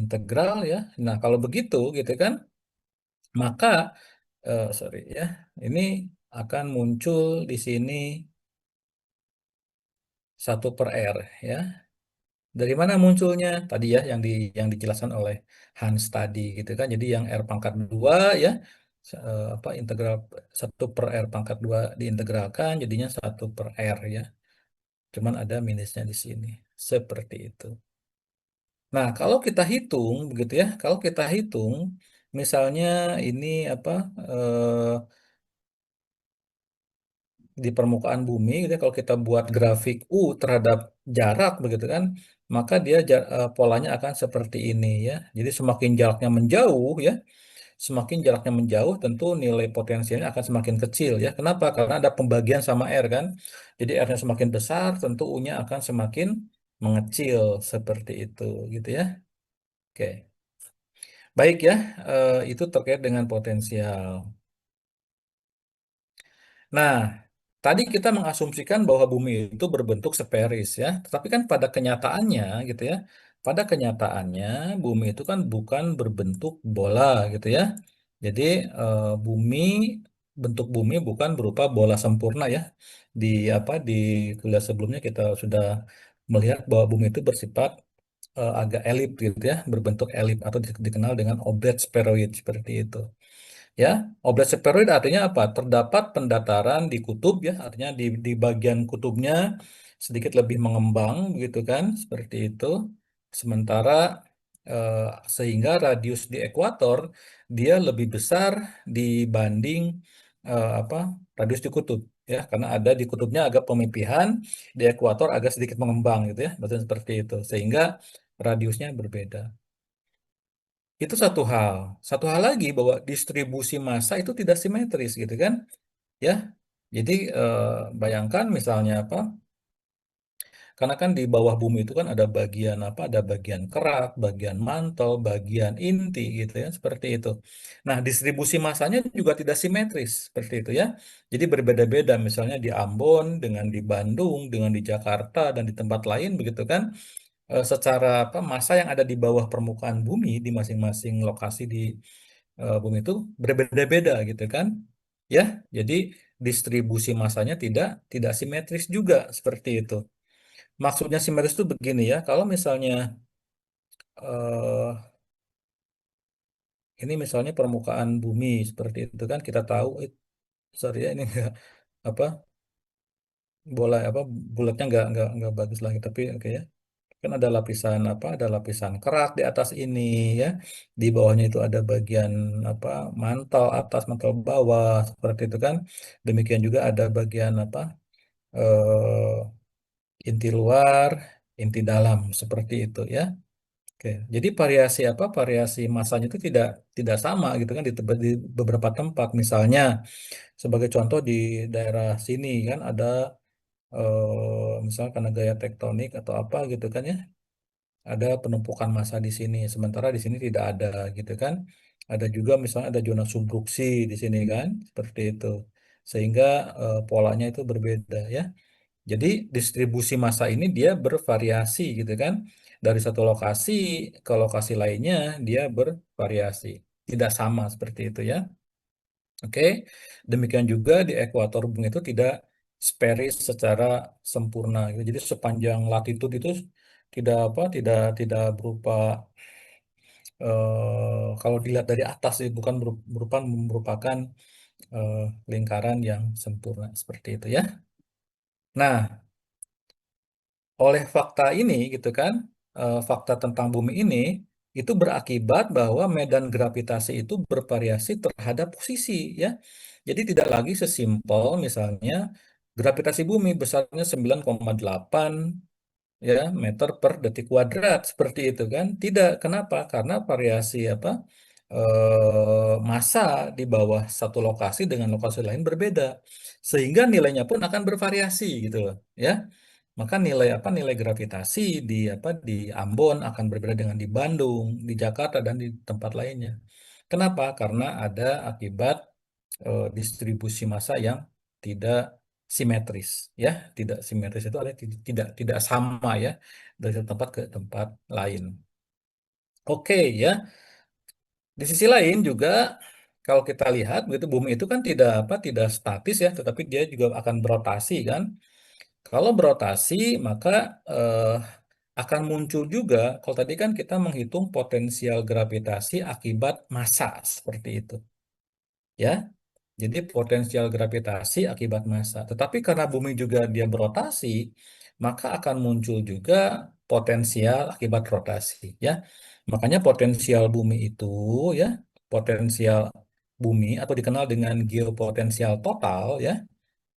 integral ya. Nah, kalau begitu gitu kan, maka sorry ya, ini akan muncul di sini 1 per R ya. Dari mana munculnya? Tadi ya yang dijelaskan oleh Hans tadi gitu kan. Jadi yang R pangkat 2 ya, apa integral 1 per R pangkat 2 diintegralkan jadinya 1 per R ya. Cuman ada minusnya di sini. Seperti itu. Nah, kalau kita hitung begitu ya, kalau kita hitung misalnya ini apa eh, di permukaan bumi gitu ya, kalau kita buat grafik U terhadap jarak begitu kan, maka dia polanya akan seperti ini ya. Jadi semakin jaraknya menjauh ya, semakin jaraknya menjauh tentu nilai potensialnya akan semakin kecil ya. Kenapa? Karena ada pembagian sama R kan. Jadi R-nya semakin besar, tentu U-nya akan semakin mengecil seperti itu gitu ya. Oke. Baik ya, itu terkait dengan potensial. Nah, tadi kita mengasumsikan bahwa bumi itu berbentuk sferis ya, tetapi kan pada kenyataannya gitu ya, pada kenyataannya bumi itu kan bukan berbentuk bola gitu ya. Jadi bumi bentuk bumi bukan berupa bola sempurna ya. Di di kuliah sebelumnya kita sudah melihat bahwa bumi itu bersifat agak elip gitu ya, berbentuk elip atau dikenal dengan oblet spheroid seperti itu. Ya, oblet spheroid artinya apa? Terdapat pendataran di kutub ya, artinya di bagian kutubnya sedikit lebih mengembang begitu kan, seperti itu. Sementara eh, sehingga radius di ekuator dia lebih besar dibanding apa radius di kutub ya, karena ada di kutubnya agak pemipihan, di ekuator agak sedikit mengembang gitu ya, betul seperti itu. Sehingga radiusnya berbeda. Itu satu hal. Satu hal lagi bahwa distribusi massa itu tidak simetris gitu kan? Ya. Jadi bayangkan misalnya apa? Karena kan di bawah bumi itu kan ada bagian apa? Ada bagian kerak, bagian mantel, bagian inti gitu ya, seperti itu. Nah, distribusi massanya juga tidak simetris seperti itu ya. Jadi berbeda-beda misalnya di Ambon dengan di Bandung, dengan di Jakarta dan di tempat lain begitu kan? Secara apa massa yang ada di bawah permukaan bumi di masing-masing lokasi di bumi itu berbeda-beda gitu kan ya, jadi distribusi massanya tidak tidak simetris juga seperti itu. Maksudnya simetris itu begini ya, kalau misalnya eh, ini misalnya permukaan bumi seperti itu kan kita tahu sorry ya ini enggak apa bola apa bulatnya nggak bagus lagi tapi oke ya. Kan ada lapisan apa? Ada lapisan kerak di atas ini ya. Di bawahnya itu ada bagian apa? Mantel atas, mantel bawah seperti itu kan. Demikian juga ada bagian apa? Inti luar, inti dalam seperti itu ya. Oke. Jadi variasi apa? Variasi masanya itu tidak tidak sama gitu kan di beberapa tempat. Misalnya sebagai contoh di daerah sini kan ada misalnya karena gaya tektonik atau apa gitu kan ya, ada penumpukan massa di sini, sementara di sini tidak ada gitu kan. Ada juga misalnya ada zona subduksi di sini kan, seperti itu. Sehingga polanya itu berbeda ya. Jadi distribusi massa ini dia bervariasi gitu kan. Dari satu lokasi ke lokasi lainnya dia bervariasi. Tidak sama seperti itu ya. Oke. Demikian juga di ekuator bumi itu tidak spherish secara sempurna gitu. Jadi sepanjang latitude itu tidak apa tidak berupa kalau dilihat dari atas sih bukan merupakan eh, lingkaran yang sempurna seperti itu ya. Nah, oleh fakta ini gitu kan, fakta tentang bumi ini itu berakibat bahwa medan gravitasi itu bervariasi terhadap posisi ya. Jadi tidak lagi sesimpel misalnya gravitasi bumi besarnya 9,8 ya meter per detik kuadrat seperti itu kan. Tidak, kenapa? Karena variasi apa massa di bawah satu lokasi dengan lokasi lain berbeda. Sehingga nilainya pun akan bervariasi gitu loh ya. Maka nilai apa nilai gravitasi di apa di Ambon akan berbeda dengan di Bandung, di Jakarta dan di tempat lainnya. Kenapa? Karena ada akibat distribusi massa yang tidak simetris ya. Tidak simetris itu artinya tidak sama ya dari satu tempat ke tempat lain. Oke ya. Di sisi lain juga kalau kita lihat begitu bumi itu kan tidak statis ya, tetapi dia juga akan berotasi kan. Kalau berotasi, maka eh, akan muncul juga, kalau tadi kan kita menghitung potensial gravitasi akibat massa, seperti itu. Ya, jadi potensial gravitasi akibat massa. Tetapi karena bumi juga dia berotasi, maka akan muncul juga potensial akibat rotasi. Ya, makanya potensial bumi itu, ya, potensial bumi atau dikenal dengan geopotensial total, ya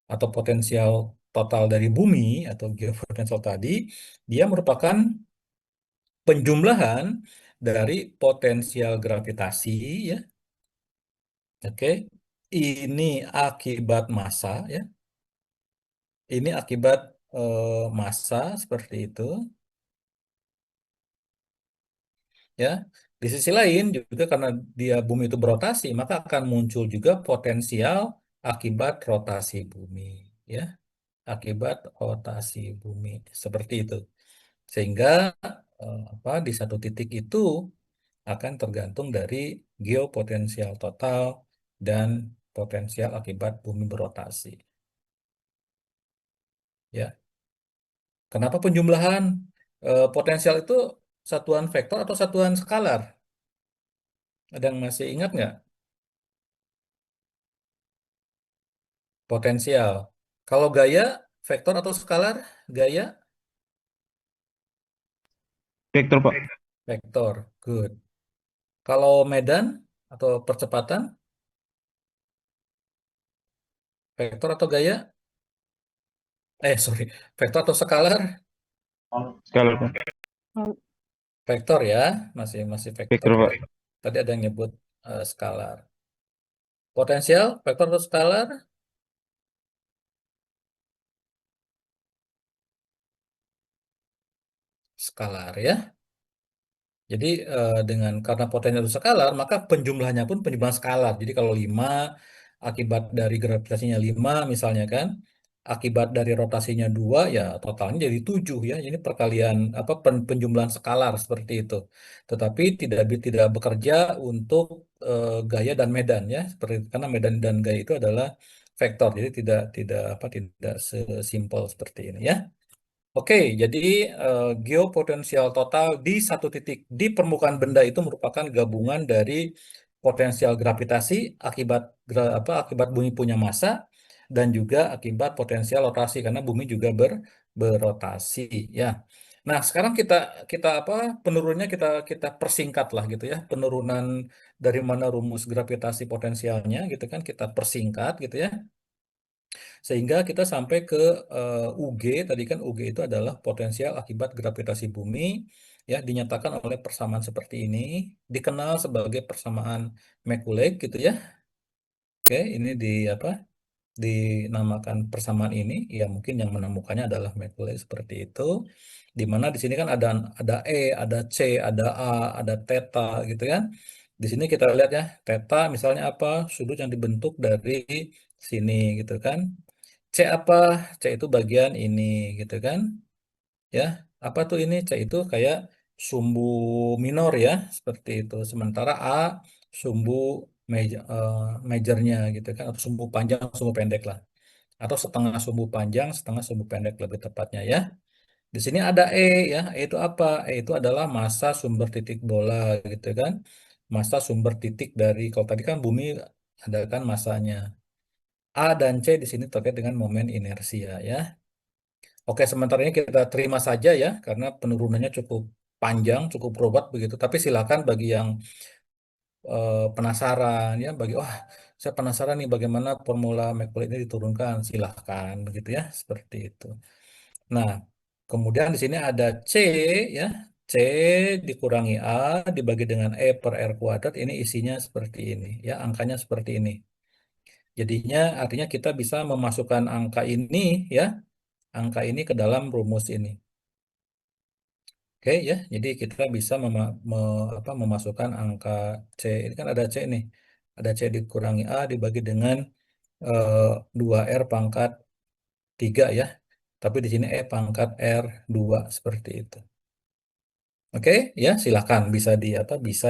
atau potensial total dari bumi atau geopotensial tadi, dia merupakan penjumlahan dari potensial gravitasi ya. Oke. Ini akibat massa ya. Ini akibat massa seperti itu ya. Di sisi lain juga karena dia bumi itu berotasi, maka akan muncul juga potensial akibat rotasi bumi ya. Akibat rotasi bumi seperti itu. Sehingga apa di satu titik itu akan tergantung dari geopotensial total dan potensial akibat bumi berotasi. Ya, kenapa penjumlahan potensial itu satuan vektor atau satuan skalar? Ada yang masih ingat nggak? Potensial. Kalau gaya vektor atau skalar? Gaya Vektor, Pak. vektor. Good. Kalau medan atau percepatan, vektor atau gaya? Sorry, vektor atau skalar? Skalar, Pak. Vektor ya, masih masih vektor Vektor, ya. Pak. Tadi ada yang nyebut skalar. Potensial, vektor atau skalar? Skalar ya. Jadi dengan karena potensial itu skalar, maka penjumlahannya pun penjumlahan skalar. Jadi kalau 5 akibat dari gravitasinya 5 misalnya kan, akibat dari rotasinya 2 ya totalnya jadi 7 ya. Ini perkalian apa penjumlahan skalar seperti itu. Tetapi tidak bekerja untuk gaya dan medan ya, seperti karena medan dan gaya itu adalah vektor. Jadi tidak sesimpel seperti ini ya. Oke, jadi geopotensial total di satu titik di permukaan benda itu merupakan gabungan dari potensial gravitasi akibat akibat bumi punya massa dan juga akibat potensial rotasi karena bumi juga berotasi ya. Nah, sekarang kita kita apa penurunnya kita kita persingkat lah gitu ya. Penurunan dari mana rumus gravitasi potensialnya gitu kan kita persingkat gitu ya. Sehingga kita sampai ke UG, tadi kan UG itu adalah potensial akibat gravitasi bumi, ya dinyatakan oleh persamaan seperti ini, dikenal sebagai persamaan Macaulay gitu ya. Oke, ini di apa? Dinamakan persamaan ini, ya mungkin yang menemukannya adalah Macaulay seperti itu. Di mana di sini kan ada E, ada C, ada A, ada theta gitu kan. Di sini kita lihat ya, theta misalnya apa? Sudut yang dibentuk dari sini gitu kan. C apa? C itu bagian ini gitu kan. Ya, apa tuh ini? C itu kayak sumbu minor ya, seperti itu. Sementara A sumbu majornya gitu kan, atau sumbu panjang, sumbu pendek lah. Atau setengah sumbu panjang, setengah sumbu pendek lebih tepatnya ya. Di sini ada E ya. E itu apa? E itu adalah massa sumber titik bola gitu kan. Massa sumber titik dari kalau tadi kan bumi ada kan massanya. A dan C di sini terkait dengan momen inersia ya. Oke, sementara ini kita terima saja ya karena penurunannya cukup panjang, cukup berobat begitu. Tapi silakan bagi yang penasaran ya, bagi wah saya penasaran nih bagaimana formula McCoy ini diturunkan, silahkan begitu ya, seperti itu. Nah, kemudian di sini ada C ya. C dikurangi A dibagi dengan E per R kuadrat. Ini isinya seperti ini ya. Angkanya seperti ini. Jadinya artinya kita bisa memasukkan angka ini ya. Angka ini ke dalam rumus ini. Oke ya. Jadi kita bisa memasukkan angka C. Ini kan ada C nih. Ada C dikurangi A dibagi dengan eh, 2R pangkat 3 ya. Tapi di sini E pangkat R2 seperti itu. Oke, ya silakan bisa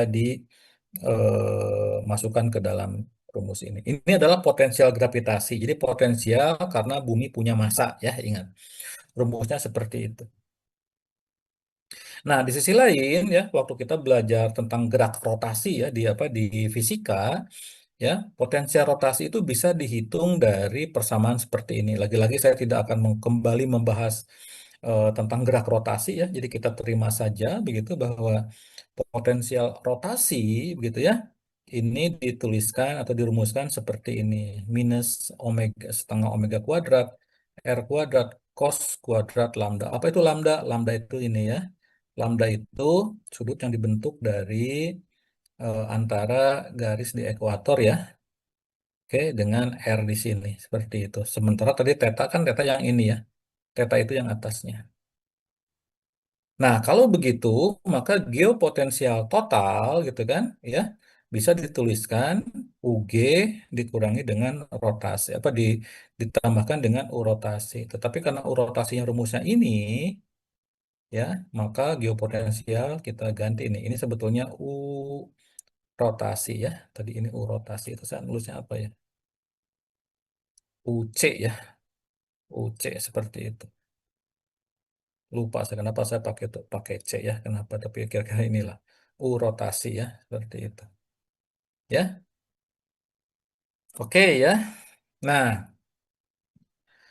dimasukkan ke dalam rumus ini. Ini adalah potensial gravitasi. Jadi potensial karena bumi punya massa ya, ingat. Rumusnya seperti itu. Nah, di sisi lain ya, waktu kita belajar tentang gerak rotasi ya di fisika ya, potensial rotasi itu bisa dihitung dari persamaan seperti ini. Lagi-lagi saya tidak akan kembali membahas tentang gerak rotasi ya. Jadi kita terima saja begitu bahwa potensial rotasi begitu ya. Ini dituliskan atau dirumuskan seperti ini. Minus omega setengah omega kuadrat R kuadrat cos kuadrat lambda. Apa itu lambda? Lambda itu ini ya. Lambda itu sudut yang dibentuk dari antara garis di ekuator ya. Oke, dengan R di sini seperti itu. Sementara tadi theta kan theta yang ini ya. Theta itu yang atasnya. Nah, kalau begitu, maka geopotensial total gitu kan, ya, bisa dituliskan UG dikurangi dengan rotasi, ditambahkan dengan U rotasi. Tetapi karena U rotasinya rumusnya ini, ya, maka geopotensial kita ganti ini. Ini sebetulnya U rotasi ya. Tadi ini U rotasi itu saya nulisnya apa ya? UC ya, UC seperti itu. Lupa saya kenapa saya pakai C ya, kenapa? Tapi kira-kira inilah U rotasi ya, seperti itu. Ya, oke ya. Nah,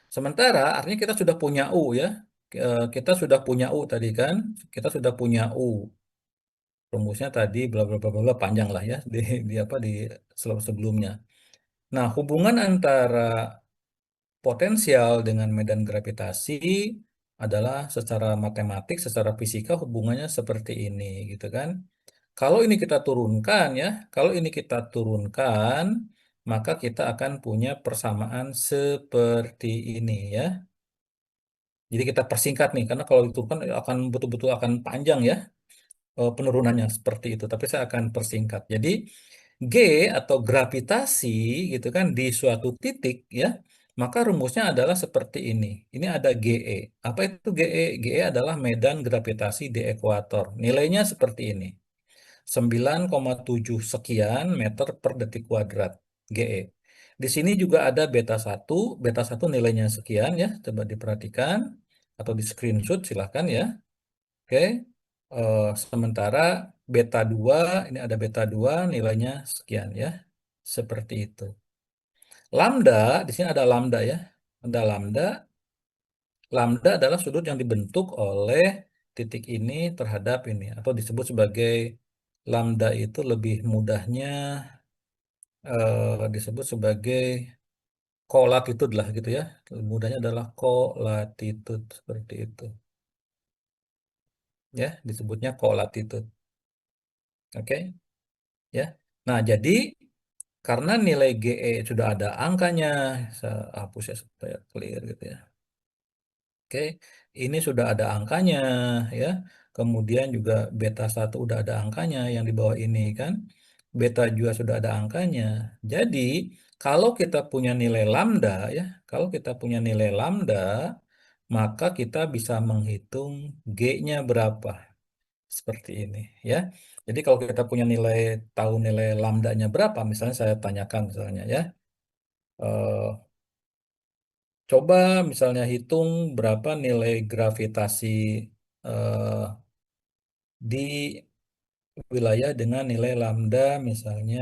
sementara artinya kita sudah punya U ya. Kita sudah punya U tadi kan. Kita sudah punya U. Rumusnya tadi bla bla bla bla bla, panjang lah ya di sebelumnya. Nah, hubungan antara potensial dengan medan gravitasi adalah secara matematik, secara fisika hubungannya seperti ini gitu kan. Kalau ini kita turunkan ya, kalau ini kita turunkan, maka kita akan punya persamaan seperti ini ya. Jadi kita persingkat nih, karena kalau diturunkan akan betul-betul akan panjang ya penurunannya seperti itu. Tapi saya akan persingkat. Jadi G atau gravitasi gitu kan di suatu titik ya, maka rumusnya adalah seperti ini. Ini ada GE. Apa itu GE? GE adalah medan gravitasi di ekuator. Nilainya seperti ini. 9,7 sekian meter per detik kuadrat GE. Di sini juga ada beta 1 nilainya sekian ya, coba diperhatikan atau di screenshot silahkan ya. Oke. Sementara beta 2 ini ada beta 2 nilainya sekian ya. Seperti itu. Lambda, di sini ada lambda ya. Ada lambda. Lambda adalah sudut yang dibentuk oleh titik ini terhadap ini atau disebut sebagai lambda itu lebih mudahnya disebut sebagai kolatitude lah gitu ya. Mudahnya adalah kolatitude seperti itu. Ya, disebutnya kolatitude. Oke, ya. Nah, jadi karena nilai GE sudah ada angkanya, saya hapus ya supaya clear gitu ya. Oke, ini sudah ada angkanya ya. Kemudian juga beta 1 udah ada angkanya yang di bawah ini kan. Beta juga sudah ada angkanya. Jadi, kalau kita punya nilai lambda ya, kalau kita punya nilai lambda, maka kita bisa menghitung G-nya berapa. Seperti ini ya. Jadi kalau kita punya tahu nilai lambdanya berapa, misalnya saya tanyakan misalnya ya. eh, Coba misalnya hitung berapa nilai gravitasi eh, di wilayah dengan nilai lambda misalnya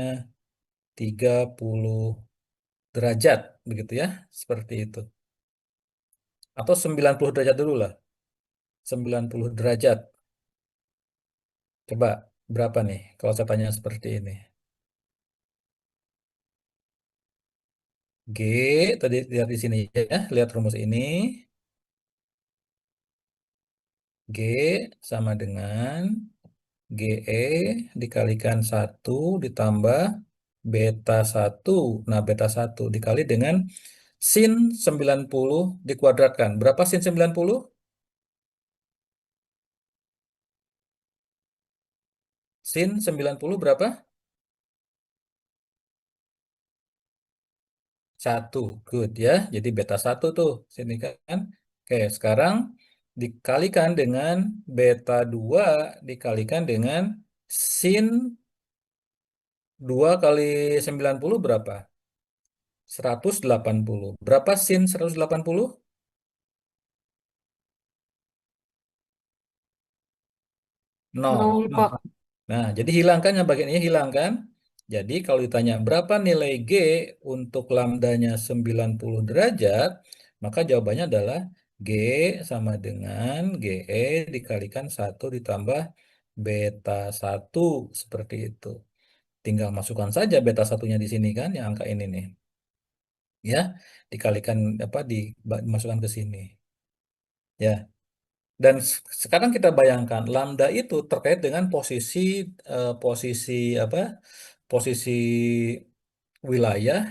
30 derajat, begitu ya, seperti itu. Atau 90 derajat dulu lah, 90 derajat. Coba berapa nih kalau saya tanya seperti ini? G, tadi lihat di sini ya, lihat rumus ini. G sama dengan GE dikalikan 1 ditambah beta 1. Nah, beta 1 dikali dengan sin 90 dikuadratkan. Berapa sin 90? Sin 90 berapa? 1. Good ya. Jadi beta 1 tuh. Sini kan. Oke, sekarang dikalikan dengan beta 2 dikalikan dengan sin 2 kali 90 berapa? 180. Berapa sin 180? 0. Nol, Pak. Nah, jadi hilangkan yang bagian ini hilangkan. Jadi kalau ditanya berapa nilai G untuk lambdanya 90 derajat, maka jawabannya adalah G sama dengan GE dikalikan 1 ditambah beta 1 seperti itu. Tinggal masukkan saja beta satunya di sini kan, yang angka ini nih. Ya, dikalikan apa dimasukkan ke sini. Ya. Dan sekarang kita bayangkan lambda itu terkait dengan posisi apa? Posisi wilayah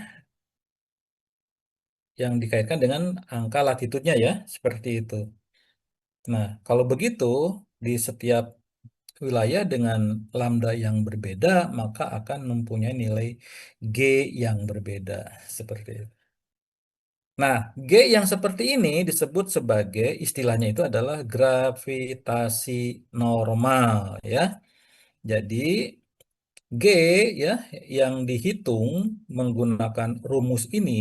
yang dikaitkan dengan angka latitudenya ya, seperti itu. Nah, kalau begitu di setiap wilayah dengan lambda yang berbeda, maka akan mempunyai nilai G yang berbeda, seperti itu. Nah, G yang seperti ini disebut sebagai istilahnya itu adalah gravitasi normal ya. Jadi G ya yang dihitung menggunakan rumus ini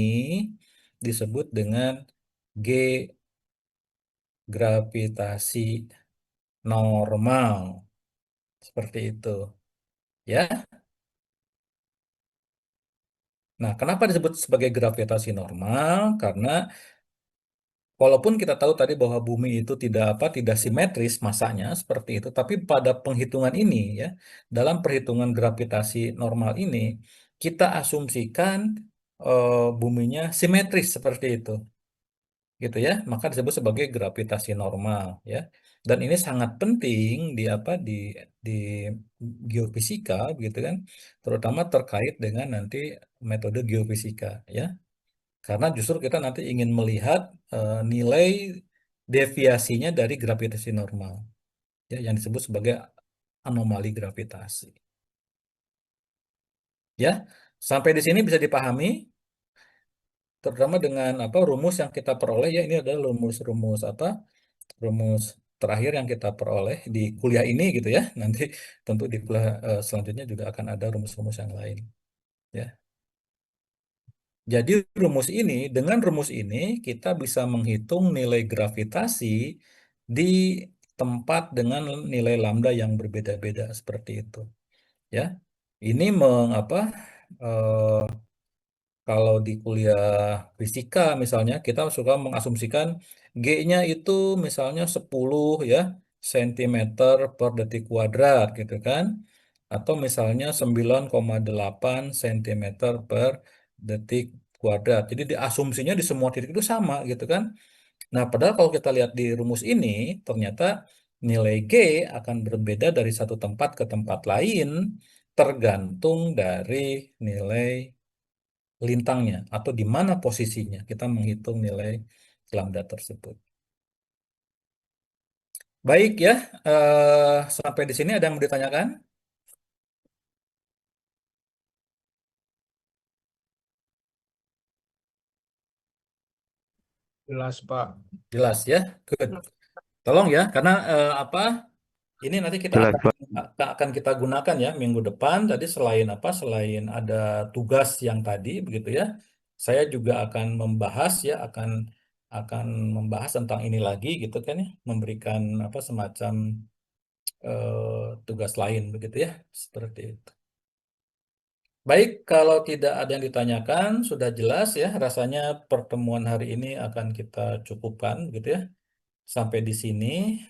disebut dengan G gravitasi normal. Seperti itu ya. Nah, kenapa disebut sebagai gravitasi normal? Karena walaupun kita tahu tadi bahwa bumi itu tidak simetris masanya seperti itu, tapi pada penghitungan ini ya, dalam perhitungan gravitasi normal ini kita asumsikan buminya simetris seperti itu, gitu ya. Maka disebut sebagai gravitasi normal ya. Dan ini sangat penting di geofisika, begitu kan, terutama terkait dengan nanti metode geofisika ya. Karena justru kita nanti ingin melihat nilai deviasinya dari gravitasi normal, ya, yang disebut sebagai anomali gravitasi. Ya, sampai di sini bisa dipahami, terutama dengan apa rumus yang kita peroleh ya ini adalah rumus-rumus rumus terakhir yang kita peroleh di kuliah ini gitu ya. Nanti tentu di kuliah selanjutnya juga akan ada rumus-rumus yang lain. Ya. Jadi dengan rumus ini kita bisa menghitung nilai gravitasi di tempat dengan nilai lambda yang berbeda-beda seperti itu. Ya, ini eh, kalau di kuliah fisika misalnya kita suka mengasumsikan G-nya itu misalnya 10 ya sentimeter per detik kuadrat gitu kan. Atau misalnya 9,8 sentimeter per detik kuadrat. Jadi diasumsinya di semua titik itu sama gitu kan. Nah, padahal kalau kita lihat di rumus ini ternyata nilai G akan berbeda dari satu tempat ke tempat lain tergantung dari nilai lintangnya atau di mana posisinya kita menghitung nilai lambda tersebut. Baik ya, sampai di sini ada yang mau ditanyakan? Jelas, Pak. Jelas ya, good. Tolong ya, karena ini nanti kita Jelas, Pak. akan kita gunakan ya minggu depan. Tadi selain ada tugas yang tadi begitu ya, saya juga akan membahas ya, akan akan membahas tentang ini lagi gitu kan ya, memberikan apa semacam tugas lain begitu ya, seperti itu. Baik, kalau tidak ada yang ditanyakan, sudah jelas ya, rasanya pertemuan hari ini akan kita cukupkan gitu ya, sampai di sini.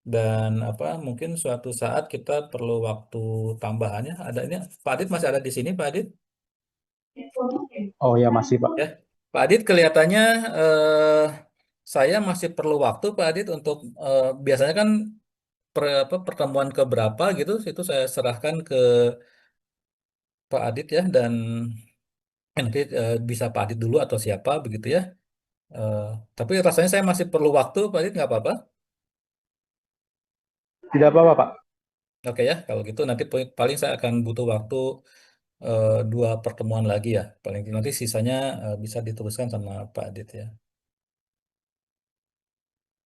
Dan apa mungkin suatu saat kita perlu waktu tambahannya. Ada ini, Pak Adit masih ada di sini, Pak Adit? Oh ya masih Pak. Ya, Pak Adit kelihatannya eh, saya masih perlu waktu, Pak Adit, untuk biasanya kan pertemuan keberapa gitu, itu saya serahkan ke Pak Adit ya, dan nanti bisa Pak Adit dulu atau siapa begitu ya. Eh, tapi rasanya saya masih perlu waktu, Pak Adit, nggak apa-apa. Tidak apa-apa Pak. Oke ya, kalau gitu nanti paling saya akan butuh waktu 2 pertemuan lagi ya. Paling nanti sisanya bisa diteruskan sama Pak Adit ya.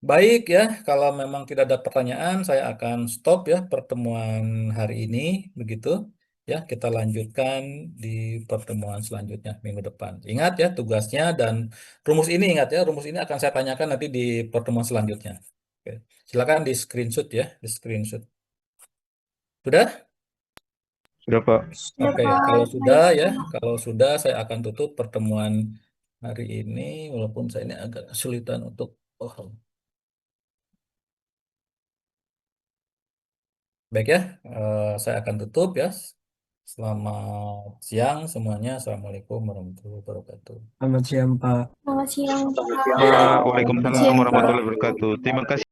Baik ya, kalau memang tidak ada pertanyaan, saya akan stop ya pertemuan hari ini, begitu. Ya, kita lanjutkan di pertemuan selanjutnya minggu depan. Ingat ya tugasnya dan rumus ini ingat ya, rumus ini akan saya tanyakan nanti di pertemuan selanjutnya. Oke. Silakan di screenshot ya, di screenshot. Sudah? Sudah Pak. Sudah, Oke, Pak. kalau sudah Baik, ya, Pak. kalau sudah saya akan tutup pertemuan hari ini, walaupun saya ini agak kesulitan untuk, oh, baik ya, saya akan tutup ya. Selamat siang semuanya. Assalamualaikum warahmatullahi wabarakatuh. Selamat siang, Pak. Selamat siang, Pak. Pak, Waalaikumsalam Siang, Pak. warahmatullahi wabarakatuh. Terima kasih.